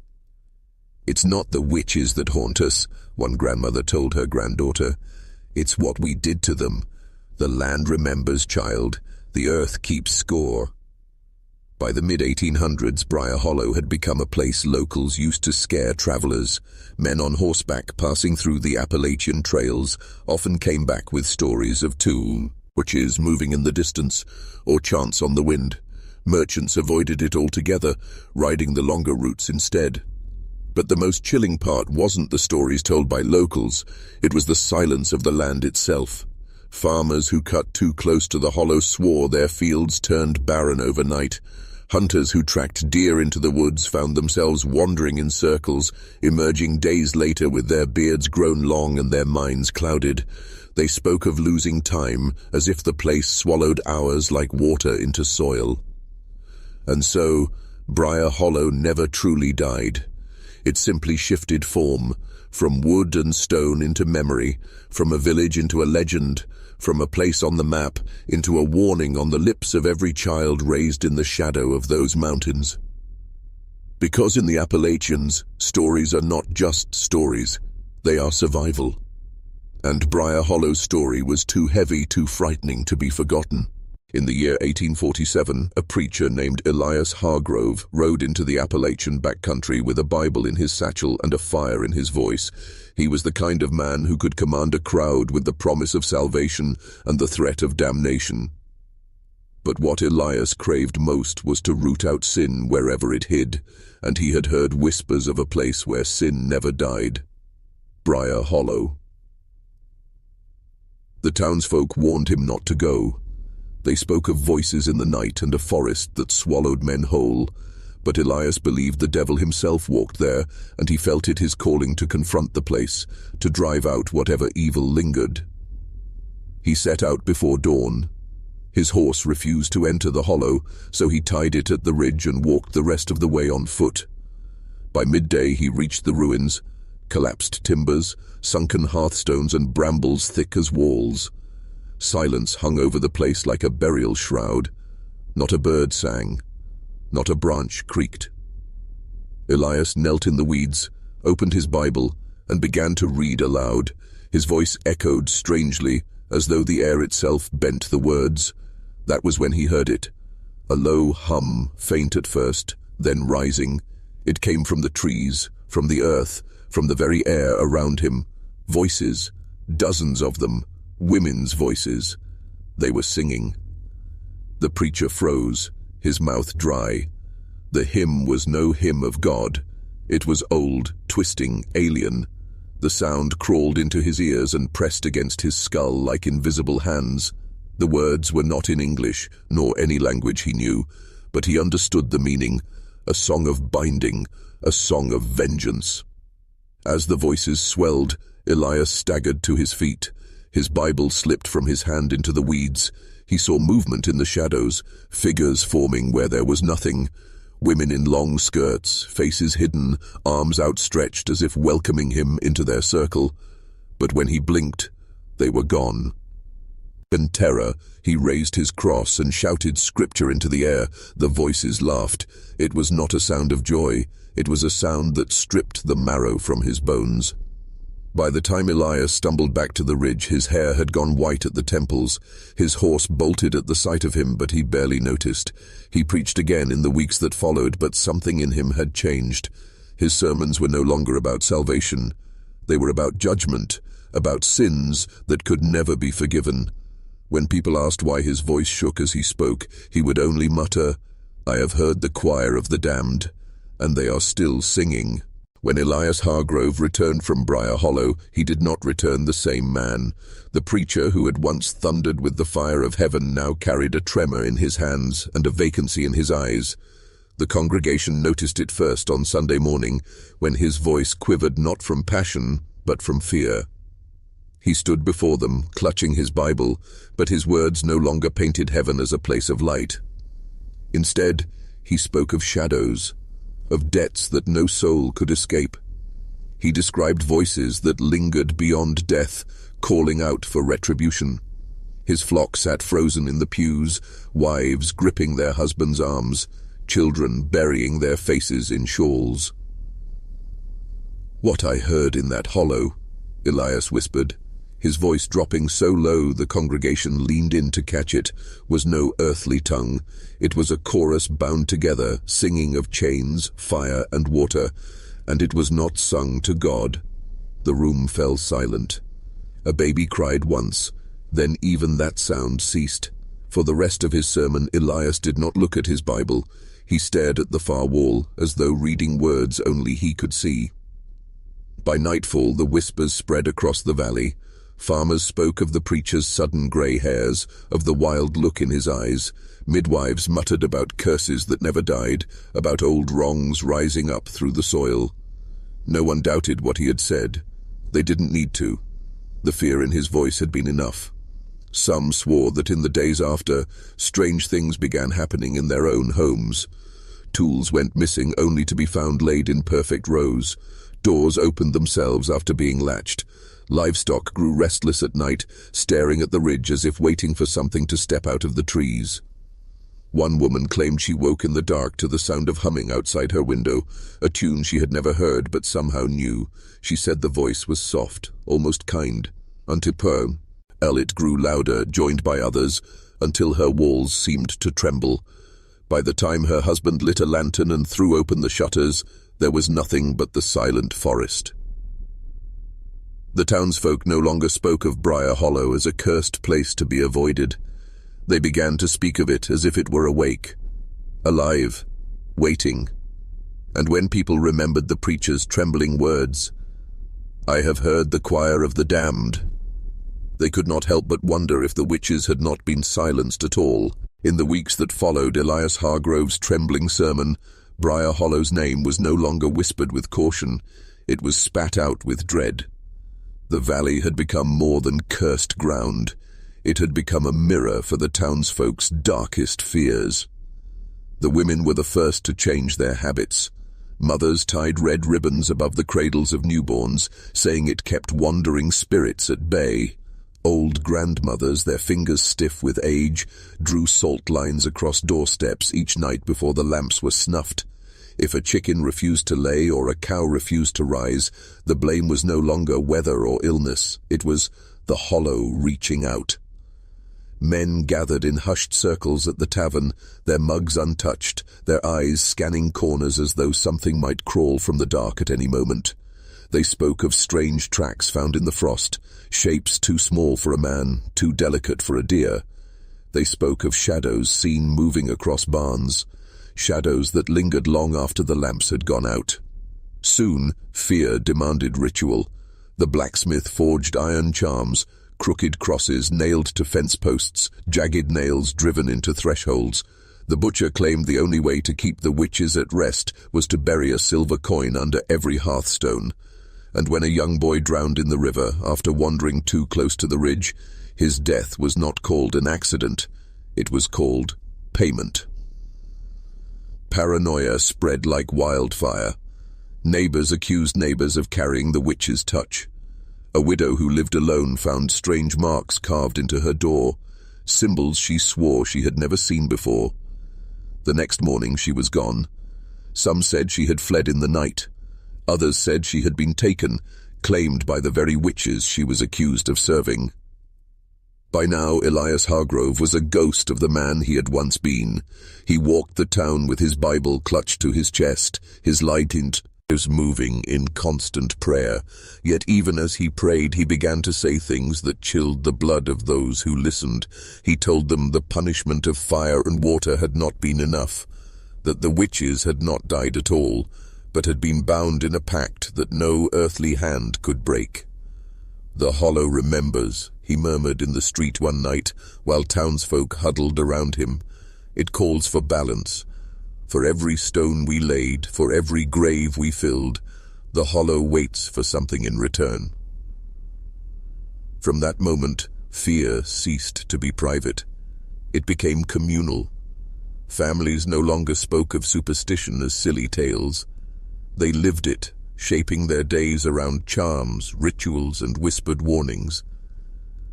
It's not the witches that haunt us, one grandmother told her granddaughter. It's what we did to them. The land remembers, child. The earth keeps score. By the mid-1800s, Briar Hollow had become a place locals used to scare travelers. Men on horseback passing through the Appalachian trails often came back with stories of two witches moving in the distance, or chants on the wind. Merchants avoided it altogether, riding the longer routes instead. But the most chilling part wasn't the stories told by locals, it was the silence of the land itself. Farmers who cut too close to the hollow swore their fields turned barren overnight. Hunters who tracked deer into the woods found themselves wandering in circles, emerging days later with their beards grown long and their minds clouded. They spoke of losing time, as if the place swallowed hours like water into soil. And so, Briar Hollow never truly died. It simply shifted form, from wood and stone into memory, from a village into a legend, from a place on the map into a warning on the lips of every child raised in the shadow of those mountains. Because in the Appalachians, stories are not just stories, they are survival. And Briar Hollow's story was too heavy, too frightening to be forgotten. In the year 1847, a preacher named Elias Hargrove rode into the Appalachian backcountry with a Bible in his satchel and a fire in his voice. He was the kind of man who could command a crowd with the promise of salvation and the threat of damnation. But what Elias craved most was to root out sin wherever it hid, and he had heard whispers of a place where sin never died. Briar Hollow. The townsfolk warned him not to go. They spoke of voices in the night and a forest that swallowed men whole, but Elias believed the devil himself walked there, and he felt it his calling to confront the place, to drive out whatever evil lingered. He set out before dawn. His horse refused to enter the hollow, so he tied it at the ridge and walked the rest of the way on foot. By midday he reached the ruins, collapsed timbers, sunken hearthstones and brambles thick as walls. Silence hung over the place like a burial shroud. Not a bird sang. Not a branch creaked. Elias knelt in the weeds, opened his Bible, and began to read aloud. His voice echoed strangely, as though the air itself bent the words. That was when he heard it. A low hum, faint at first, then rising. It came from the trees, from the earth, from the very air around him. Voices, dozens of them, women's voices. They were singing. The preacher froze, his mouth dry. The hymn was no hymn of God. It was old, twisting, alien. The sound crawled into his ears and pressed against his skull like invisible hands. The words were not in English, nor any language he knew, but he understood the meaning. A song of binding, a song of vengeance. As the voices swelled, Elias staggered to his feet. His Bible slipped from his hand into the weeds. He saw movement in the shadows, figures forming where there was nothing. Women in long skirts, faces hidden, arms outstretched as if welcoming him into their circle. But when he blinked, they were gone. In terror, he raised his cross and shouted scripture into the air. The voices laughed. It was not a sound of joy. It was a sound that stripped the marrow from his bones. By the time Elias stumbled back to the ridge, his hair had gone white at the temples. His horse bolted at the sight of him, but he barely noticed. He preached again in the weeks that followed, but something in him had changed. His sermons were no longer about salvation. They were about judgment, about sins that could never be forgiven. When people asked why his voice shook as he spoke, he would only mutter, "I have heard the choir of the damned, and they are still singing." When Elias Hargrove returned from Briar Hollow, he did not return the same man. The preacher who had once thundered with the fire of heaven now carried a tremor in his hands and a vacancy in his eyes. The congregation noticed it first on Sunday morning, when his voice quivered not from passion, but from fear. He stood before them, clutching his Bible, but his words no longer painted heaven as a place of light. Instead, he spoke of shadows, of debts that no soul could escape. He described voices that lingered beyond death, calling out for retribution. His flock sat frozen in the pews, wives gripping their husbands' arms, children burying their faces in shawls. "What I heard in that hollow," Elias whispered, his voice dropping so low the congregation leaned in to catch it, "was no earthly tongue. It was a chorus bound together, singing of chains, fire, and water, and it was not sung to God." The room fell silent. A baby cried once, then even that sound ceased. For the rest of his sermon, Elias did not look at his Bible. He stared at the far wall, as though reading words only he could see. By nightfall, the whispers spread across the valley. Farmers spoke of the preacher's sudden grey hairs, of the wild look in his eyes. Midwives muttered about curses that never died, about old wrongs rising up through the soil. No one doubted what he had said. They didn't need to. The fear in his voice had been enough. Some swore that in the days after, strange things began happening in their own homes. Tools went missing only to be found laid in perfect rows. Doors opened themselves after being latched. Livestock grew restless at night, staring at the ridge as if waiting for something to step out of the trees. One woman claimed she woke in the dark to the sound of humming outside her window, a tune she had never heard but somehow knew. She said the voice was soft, almost kind. Until it grew louder, joined by others, until her walls seemed to tremble. By the time her husband lit a lantern and threw open the shutters, there was nothing but the silent forest. The townsfolk no longer spoke of Briar Hollow as a cursed place to be avoided. They began to speak of it as if it were awake, alive, waiting. And when people remembered the preacher's trembling words, "I have heard the choir of the damned," they could not help but wonder if the witches had not been silenced at all. In the weeks that followed Elias Hargrove's trembling sermon, Briar Hollow's name was no longer whispered with caution, it was spat out with dread. The valley had become more than cursed ground. It had become a mirror for the townsfolk's darkest fears. The women were the first to change their habits. Mothers tied red ribbons above the cradles of newborns, saying it kept wandering spirits at bay. Old grandmothers, their fingers stiff with age, drew salt lines across doorsteps each night before the lamps were snuffed. If a chicken refused to lay or a cow refused to rise, the blame was no longer weather or illness. It was the hollow reaching out. Men gathered in hushed circles at the tavern, their mugs untouched, their eyes scanning corners as though something might crawl from the dark at any moment. They spoke of strange tracks found in the frost, shapes too small for a man, too delicate for a deer. They spoke of shadows seen moving across barns, shadows that lingered long after the lamps had gone out. Soon, fear demanded ritual. The blacksmith forged iron charms, crooked crosses nailed to fence posts, jagged nails driven into thresholds. The butcher claimed the only way to keep the witches at rest was to bury a silver coin under every hearthstone. And when a young boy drowned in the river after wandering too close to the ridge, his death was not called an accident, it was called payment. Paranoia spread like wildfire. Neighbors accused neighbors of carrying the witch's touch. A widow who lived alone found strange marks carved into her door, symbols she swore she had never seen before. The next morning she was gone. Some said she had fled in the night. Others said she had been taken, claimed by the very witches she was accused of serving. By now, Elias Hargrove was a ghost of the man he had once been. He walked the town with his Bible clutched to his chest, his lighted eyes moving in constant prayer. Yet even as he prayed, he began to say things that chilled the blood of those who listened. He told them the punishment of fire and water had not been enough, that the witches had not died at all, but had been bound in a pact that no earthly hand could break. "The hollow remembers," he murmured in the street one night, while townsfolk huddled around him. "It calls for balance. For every stone we laid, for every grave we filled, the hollow waits for something in return." From that moment, fear ceased to be private. It became communal. Families no longer spoke of superstition as silly tales. They lived it, shaping their days around charms, rituals, and whispered warnings.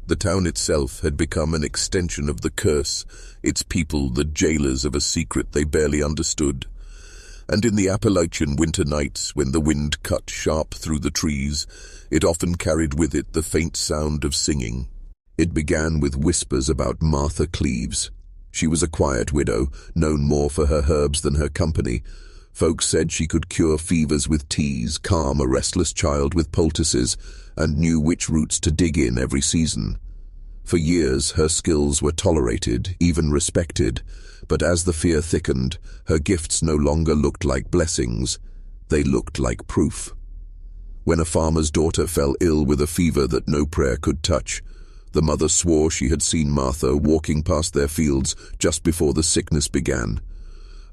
The town itself had become an extension of the curse, its people the jailers of a secret they barely understood. And in the Appalachian winter nights, when the wind cut sharp through the trees, it often carried with it the faint sound of singing. It began with whispers about Martha Cleaves. She was a quiet widow, known more for her herbs than her company. Folks said she could cure fevers with teas, calm a restless child with poultices, and knew which roots to dig in every season. For years, her skills were tolerated, even respected, but as the fear thickened, her gifts no longer looked like blessings, they looked like proof. When a farmer's daughter fell ill with a fever that no prayer could touch, the mother swore she had seen Martha walking past their fields just before the sickness began.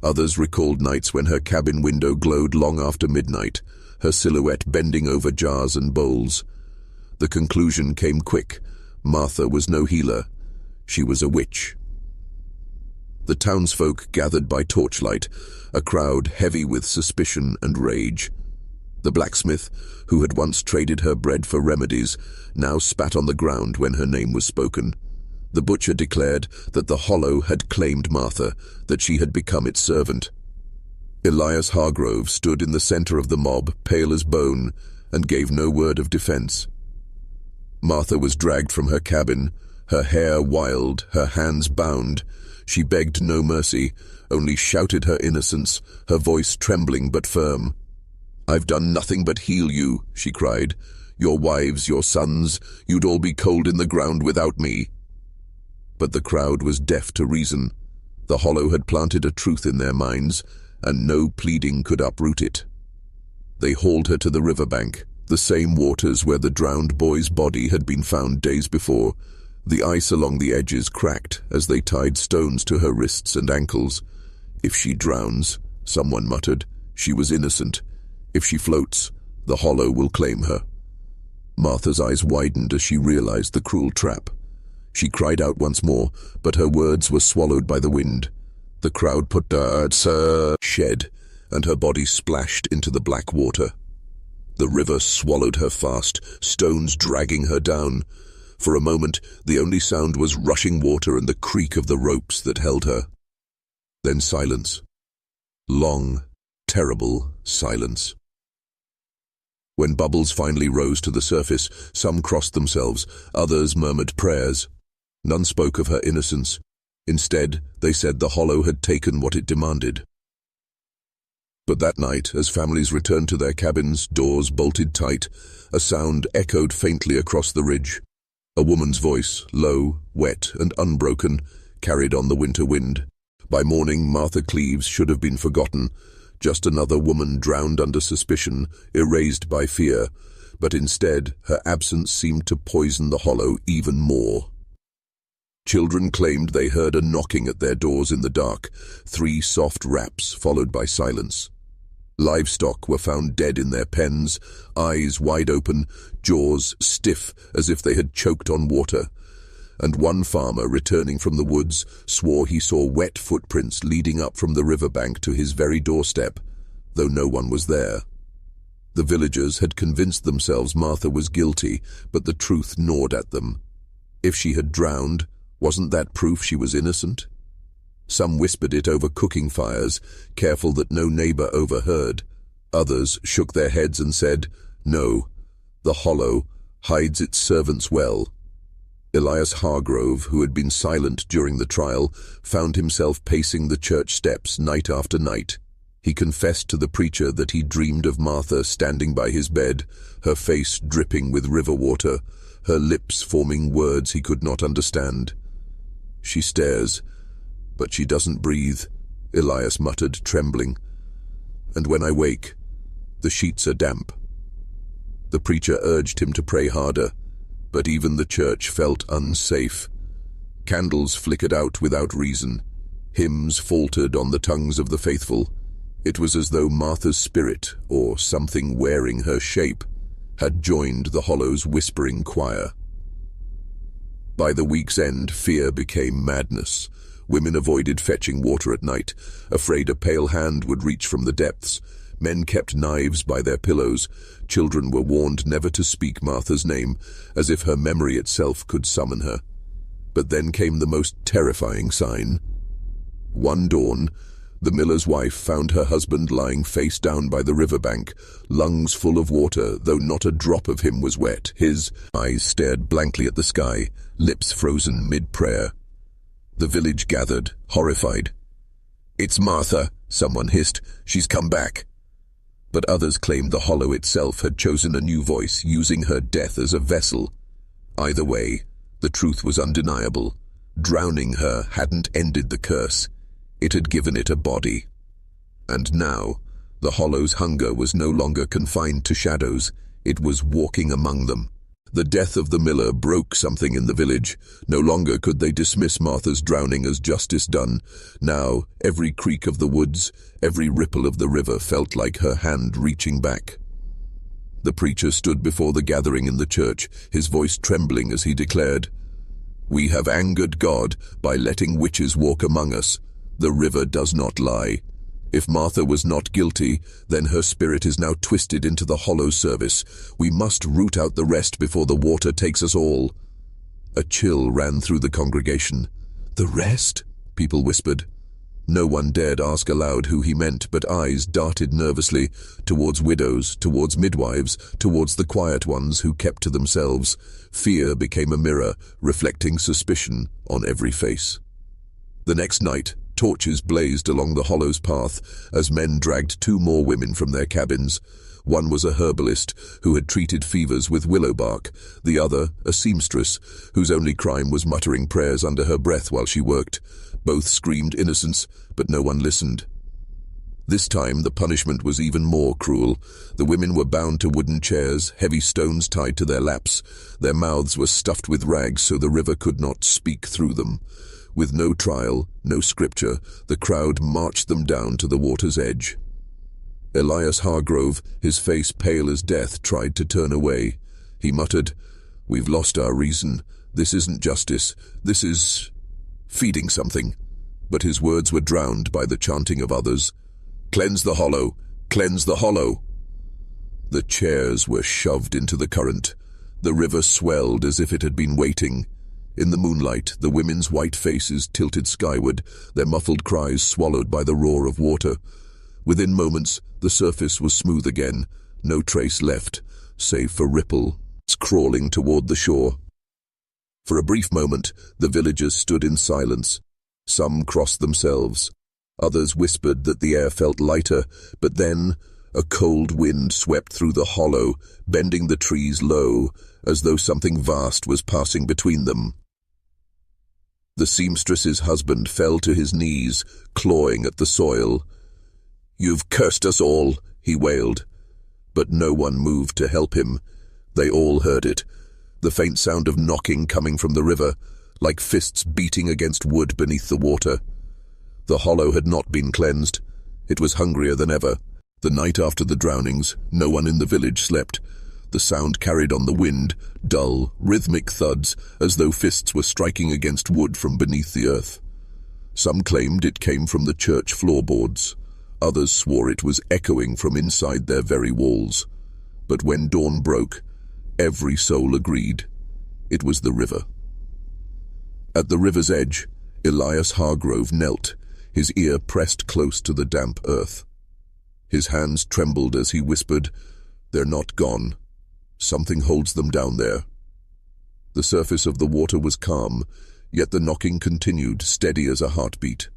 Others recalled nights when her cabin window glowed long after midnight, her silhouette bending over jars and bowls. The conclusion came quick. Martha was no healer. She was a witch. The townsfolk gathered by torchlight, a crowd heavy with suspicion and rage. The blacksmith, who had once traded her bread for remedies, now spat on the ground when her name was spoken. The butcher declared that the hollow had claimed Martha, that she had become its servant. Elias Hargrove stood in the center of the mob, pale as bone, and gave no word of defense. Martha was dragged from her cabin, her hair wild, her hands bound. She begged no mercy, only shouted her innocence, her voice trembling but firm. "I've done nothing but heal you," she cried. "Your wives, your sons, you'd all be cold in the ground without me." But the crowd was deaf to reason. The hollow had planted a truth in their minds, and no pleading could uproot it. They hauled her to the riverbank, the same waters where the drowned boy's body had been found days before. The ice along the edges cracked as they tied stones to her wrists and ankles. "If she drowns," someone muttered, "she was innocent. If she floats, the hollow will claim her." Martha's eyes widened as she realized the cruel trap. She cried out once more, but her words were swallowed by the wind. The crowd put her shed, and her body splashed into the black water. The river swallowed her fast, stones dragging her down. For a moment, the only sound was rushing water and the creak of the ropes that held her. Then silence. Long, terrible silence. When bubbles finally rose to the surface, some crossed themselves, others murmured prayers. None spoke of her innocence. Instead, they said the hollow had taken what it demanded. But that night, as families returned to their cabins, doors bolted tight, a sound echoed faintly across the ridge. A woman's voice, low, wet, and unbroken, carried on the winter wind. By morning, Martha Cleaves should have been forgotten, just another woman drowned under suspicion, erased by fear, but instead, her absence seemed to poison the hollow even more. Children claimed they heard a knocking at their doors in the dark, 3 soft raps followed by silence. Livestock were found dead in their pens, eyes wide open, jaws stiff as if they had choked on water. And one farmer, returning from the woods, swore he saw wet footprints leading up from the riverbank to his very doorstep, though no one was there. The villagers had convinced themselves Martha was guilty, but the truth gnawed at them. If she had drowned, wasn't that proof she was innocent? Some whispered it over cooking fires, careful that no neighbor overheard. Others shook their heads and said, "No, the hollow hides its servants well." Elias Hargrove, who had been silent during the trial, found himself pacing the church steps night after night. He confessed to the preacher that he dreamed of Martha standing by his bed, her face dripping with river water, her lips forming words he could not understand. "She stares, but she doesn't breathe," Elias muttered, trembling. "And when I wake, the sheets are damp." The preacher urged him to pray harder, but even the church felt unsafe. Candles flickered out without reason. Hymns faltered on the tongues of the faithful. It was as though Martha's spirit, or something wearing her shape, had joined the hollow's whispering choir. By the week's end, fear became madness. Women avoided fetching water at night, afraid a pale hand would reach from the depths. Men kept knives by their pillows. Children were warned never to speak Martha's name, as if her memory itself could summon her. But then came the most terrifying sign. One dawn, the miller's wife found her husband lying face down by the riverbank, lungs full of water, though not a drop of him was wet. His eyes stared blankly at the sky, lips frozen mid-prayer. The village gathered, horrified. "It's Martha," someone hissed. "She's come back." But others claimed the hollow itself had chosen a new voice, using her death as a vessel. Either way, the truth was undeniable. Drowning her hadn't ended the curse. It had given it a body. And now, the hollow's hunger was no longer confined to shadows. It was walking among them. The death of the miller broke something in the village. No longer could they dismiss Martha's drowning as justice done. Now, every creak of the woods, every ripple of the river felt like her hand reaching back. The preacher stood before the gathering in the church, his voice trembling as he declared, "We have angered God by letting witches walk among us. The river does not lie. If Martha was not guilty, then her spirit is now twisted into the hollow service. We must root out the rest before the water takes us all." A chill ran through the congregation. "The rest?" people whispered. No one dared ask aloud who he meant, but eyes darted nervously towards widows, towards midwives, towards the quiet ones who kept to themselves. Fear became a mirror, reflecting suspicion on every face. The next night, Torches blazed along the hollow's path as men dragged two more women from their cabins. One was a herbalist who had treated fevers with willow bark, the other a seamstress whose only crime was muttering prayers under her breath while she worked. Both screamed innocence, but no one listened. This time the punishment was even more cruel. The women were bound to wooden chairs, heavy stones tied to their laps. Their mouths were stuffed with rags so the river could not speak through them. With no trial, no scripture, the crowd marched them down to the water's edge. Elias Hargrove, his face pale as death, tried to turn away. He muttered, "We've lost our reason. This isn't justice. This is feeding something." But his words were drowned by the chanting of others. "Cleanse the hollow! Cleanse the hollow!" The chairs were shoved into the current. The river swelled as if it had been waiting. In the moonlight, the women's white faces tilted skyward, their muffled cries swallowed by the roar of water. Within moments, the surface was smooth again, no trace left, save for ripples crawling toward the shore. For a brief moment, the villagers stood in silence. Some crossed themselves. Others whispered that the air felt lighter, but then a cold wind swept through the hollow, bending the trees low, as though something vast was passing between them. The seamstress's husband fell to his knees, clawing at the soil. "You've cursed us all," he wailed. But no one moved to help him. They all heard it, the faint sound of knocking coming from the river, like fists beating against wood beneath the water. The hollow had not been cleansed. It was hungrier than ever. The night after the drownings, no one in the village slept. The sound carried on the wind, dull, rhythmic thuds, as though fists were striking against wood from beneath the earth. Some claimed it came from the church floorboards. Others swore it was echoing from inside their very walls. But when dawn broke, every soul agreed. It was the river. At the river's edge, Elias Hargrove knelt, his ear pressed close to the damp earth. His hands trembled as he whispered, "They're not gone. Something holds them down there." The surface of the water was calm, yet the knocking continued, steady as a heartbeat.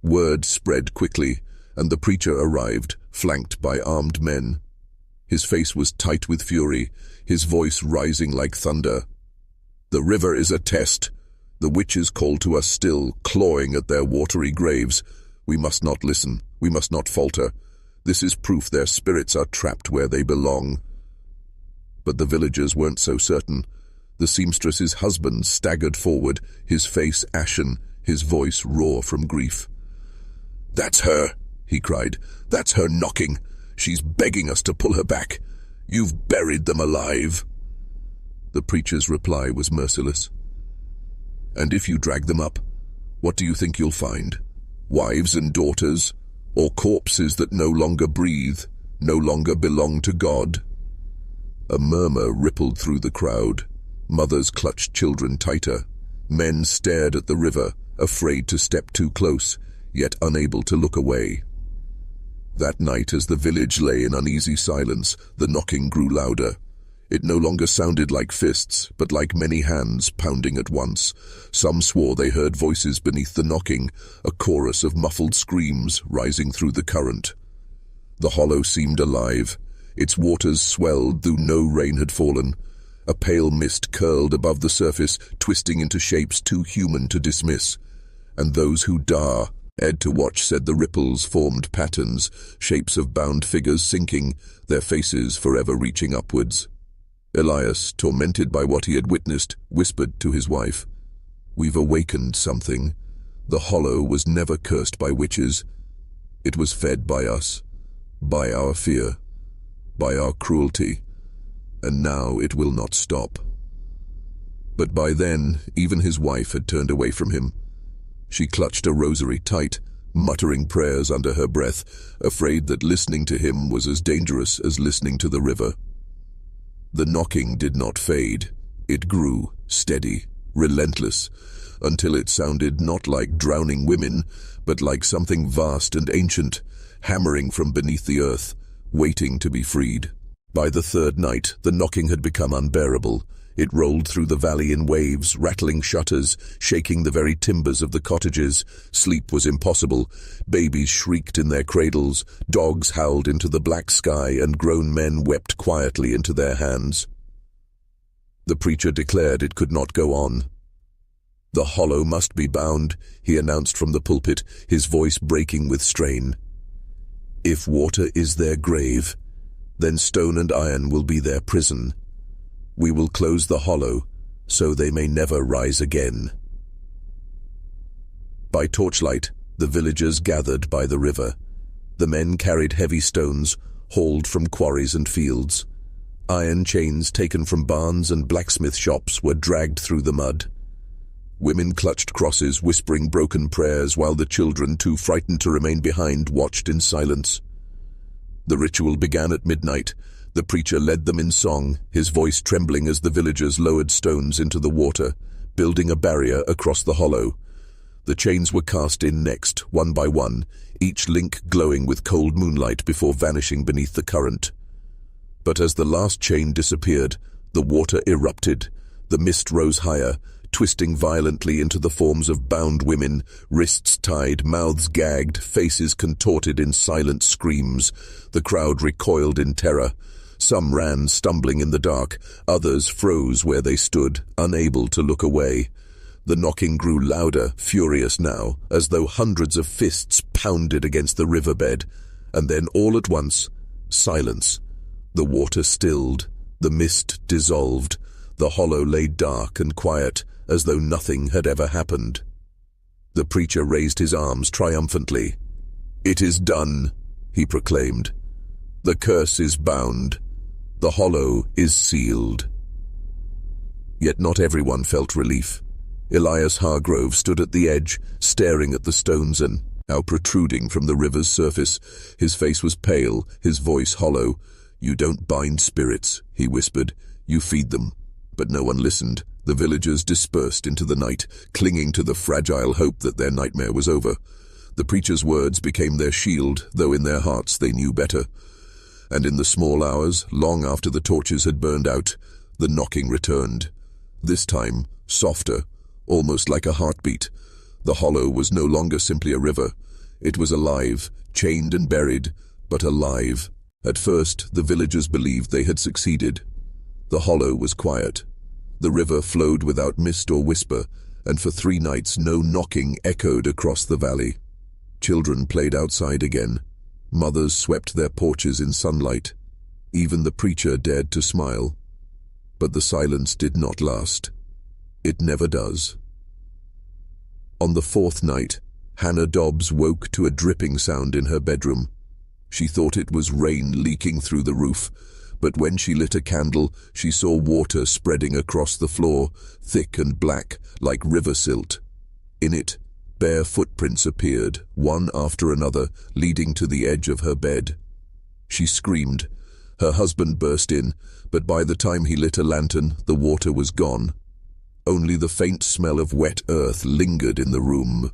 Word spread quickly, and the preacher arrived, flanked by armed men. His face was tight with fury, his voice rising like thunder. "The river is a test. The witches call to us still, clawing at their watery graves. We must not listen. We must not falter. This is proof their spirits are trapped where they belong." But the villagers weren't so certain. The seamstress's husband staggered forward, his face ashen, his voice raw from grief. "That's her," he cried. "That's her knocking. She's begging us to pull her back. You've buried them alive." The preacher's reply was merciless. "And if you drag them up, what do you think you'll find? Wives and daughters, or corpses that no longer breathe, no longer belong to God?" A murmur rippled through the crowd. Mothers clutched children tighter. Men stared at the river, afraid to step too close, yet unable to look away. That night, as the village lay in uneasy silence, the knocking grew louder. It no longer sounded like fists, but like many hands pounding at once. Some swore they heard voices beneath the knocking, a chorus of muffled screams rising through the current. The hollow seemed alive. Its waters swelled though no rain had fallen. A pale mist curled above the surface, twisting into shapes too human to dismiss. And those who dared to watch said the ripples formed patterns, shapes of bound figures sinking, their faces forever reaching upwards. Elias, tormented by what he had witnessed, whispered to his wife, "We've awakened something. The hollow was never cursed by witches. It was fed by us, by our fear, by our cruelty, and now it will not stop." But by then, even his wife had turned away from him. She clutched a rosary tight, muttering prayers under her breath, afraid that listening to him was as dangerous as listening to the river. The knocking did not fade. It grew, steady, relentless, until it sounded not like drowning women, but like something vast and ancient, hammering from beneath the earth, waiting to be freed. By the third night, the knocking had become unbearable. It rolled through the valley in waves, rattling shutters, shaking the very timbers of the cottages. Sleep was impossible. Babies shrieked in their cradles, dogs howled into the black sky, and grown men wept quietly into their hands. The preacher declared it could not go on. "The hollow must be bound," he announced from the pulpit, his voice breaking with strain. "If water is their grave, then stone and iron will be their prison. We will close the hollow, so they may never rise again." By torchlight, the villagers gathered by the river. The men carried heavy stones, hauled from quarries and fields. Iron chains taken from barns and blacksmith shops were dragged through the mud. Women clutched crosses, whispering broken prayers, while the children, too frightened to remain behind, watched in silence. The ritual began at midnight. The preacher led them in song, his voice trembling as the villagers lowered stones into the water, building a barrier across the hollow. The chains were cast in next, one by one, each link glowing with cold moonlight before vanishing beneath the current. But as the last chain disappeared, the water erupted. The mist rose higher, twisting violently into the forms of bound women, wrists tied, mouths gagged, faces contorted in silent screams. The crowd recoiled in terror. Some ran, stumbling in the dark. Others froze where they stood, unable to look away. The knocking grew louder, furious now, as though hundreds of fists pounded against the riverbed. And then all at once, silence. The water stilled. The mist dissolved. The hollow lay dark and quiet, as though nothing had ever happened. The preacher raised his arms triumphantly. "It is done," he proclaimed. "The curse is bound. The hollow is sealed." Yet not everyone felt relief. Elias Hargrove stood at the edge, staring at the stones and now protruding from the river's surface. His face was pale, his voice hollow. "You don't bind spirits," he whispered. "You feed them." But no one listened. The villagers dispersed into the night, clinging to the fragile hope that their nightmare was over. The preacher's words became their shield, though in their hearts they knew better. And in the small hours, long after the torches had burned out, the knocking returned. This time, softer, almost like a heartbeat. The hollow was no longer simply a river. It was alive, chained and buried, but alive. At first, the villagers believed they had succeeded. The hollow was quiet. The river flowed without mist or whisper, and for 3 nights no knocking echoed across the valley. Children played outside again. Mothers swept their porches in sunlight. Even the preacher dared to smile. But the silence did not last. It never does. On the 4th night, Hannah Dobbs woke to a dripping sound in her bedroom. She thought it was rain leaking through the roof, but when she lit a candle, she saw water spreading across the floor, thick and black, like river silt. In it, bare footprints appeared, one after another, leading to the edge of her bed. She screamed. Her husband burst in, but by the time he lit a lantern, the water was gone. Only the faint smell of wet earth lingered in the room.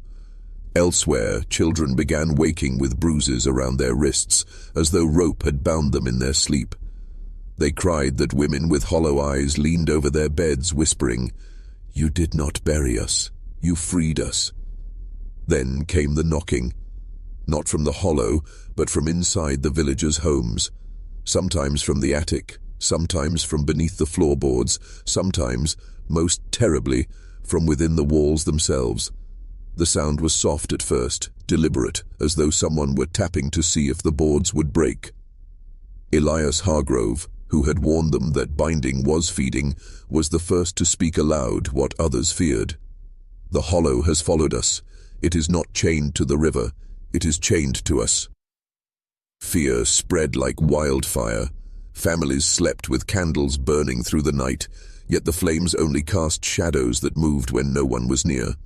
Elsewhere, children began waking with bruises around their wrists, as though rope had bound them in their sleep. They cried that women with hollow eyes leaned over their beds, whispering, "You did not bury us. You freed us." Then came the knocking, not from the hollow, but from inside the villagers' homes, sometimes from the attic, sometimes from beneath the floorboards, sometimes, most terribly, from within the walls themselves. The sound was soft at first, deliberate, as though someone were tapping to see if the boards would break. Elias Hargrove, who had warned them that binding was feeding, was the first to speak aloud what others feared. "The hollow has followed us. It is not chained to the river. It is chained to us." Fear spread like wildfire. Families slept with candles burning through the night, yet the flames only cast shadows that moved when no one was near.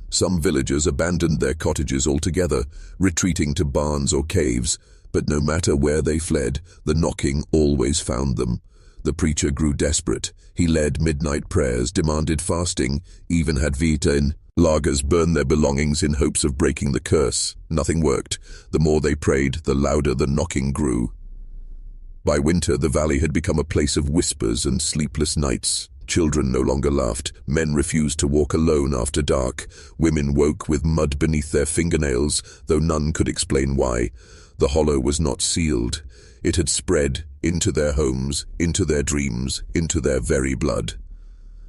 Some villagers abandoned their cottages altogether, retreating to barns or caves, but no matter where they fled, the knocking always found them. The preacher grew desperate. He led midnight prayers, demanded fasting, even had Vita in lagers burn their belongings in hopes of breaking the curse. Nothing worked. The more they prayed, the louder the knocking grew. By winter, the valley had become a place of whispers and sleepless nights. Children no longer laughed, men refused to walk alone after dark, women woke with mud beneath their fingernails, though none could explain why. The hollow was not sealed. It had spread into their homes, into their dreams, into their very blood.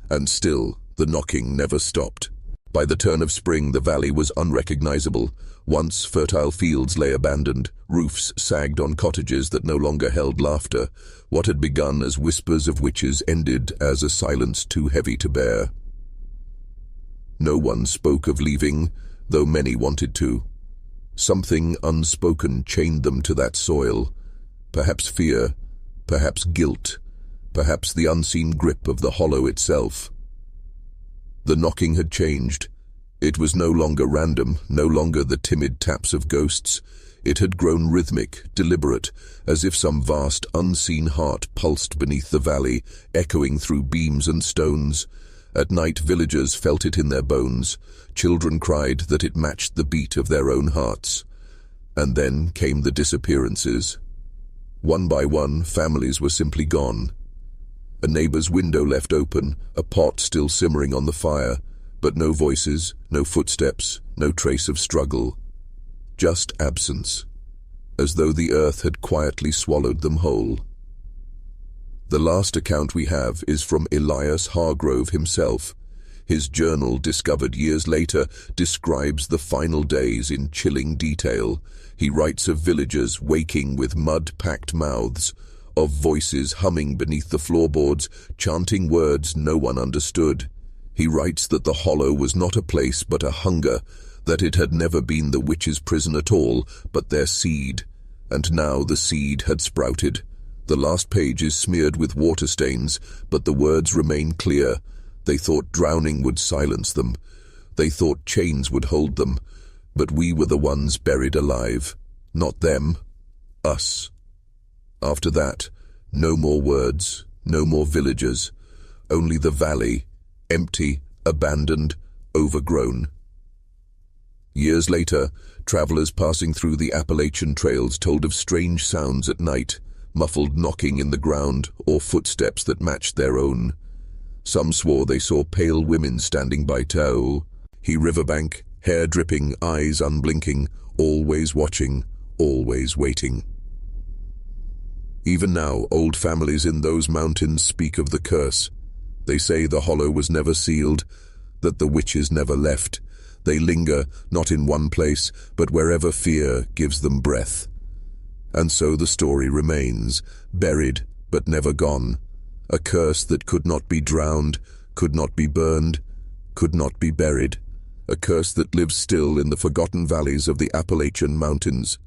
And still, the knocking never stopped. By the turn of spring, the valley was unrecognizable. Once fertile fields lay abandoned, roofs sagged on cottages that no longer held laughter. What had begun as whispers of witches ended as a silence too heavy to bear. No one spoke of leaving, though many wanted to. Something unspoken chained them to that soil. Perhaps fear, perhaps guilt, perhaps the unseen grip of the hollow itself. The knocking had changed. It was no longer random, no longer the timid taps of ghosts. It had grown rhythmic, deliberate, as if some vast, unseen heart pulsed beneath the valley, echoing through beams and stones. At night, villagers felt it in their bones. Children cried that it matched the beat of their own hearts. And then came the disappearances. One by one, families were simply gone. A neighbor's window left open, a pot still simmering on the fire, but no voices, no footsteps, no trace of struggle. Just absence, as though the earth had quietly swallowed them whole. The last account we have is from Elias Hargrove himself. His journal, discovered years later, describes the final days in chilling detail. He writes of villagers waking with mud-packed mouths, of voices humming beneath the floorboards, chanting words no one understood. He writes that the hollow was not a place but a hunger, that it had never been the witches' prison at all, but their seed. And now the seed had sprouted. The last page is smeared with water stains, but the words remain clear. They thought drowning would silence them. They thought chains would hold them. But we were the ones buried alive. Not them. Us. After that, no more words, no more villagers. Only the valley, empty, abandoned, overgrown. Years later, travelers passing through the Appalachian trails told of strange sounds at night, muffled knocking in the ground, or footsteps that matched their own. Some swore they saw pale women standing by Tao, riverbank, hair dripping, eyes unblinking, always watching, always waiting. Even now, old families in those mountains speak of the curse. They say the hollow was never sealed, that the witches never left. They linger, not in one place, but wherever fear gives them breath. And so the story remains, buried but never gone. A curse that could not be drowned, could not be burned, could not be buried. A curse that lives still in the forgotten valleys of the Appalachian Mountains.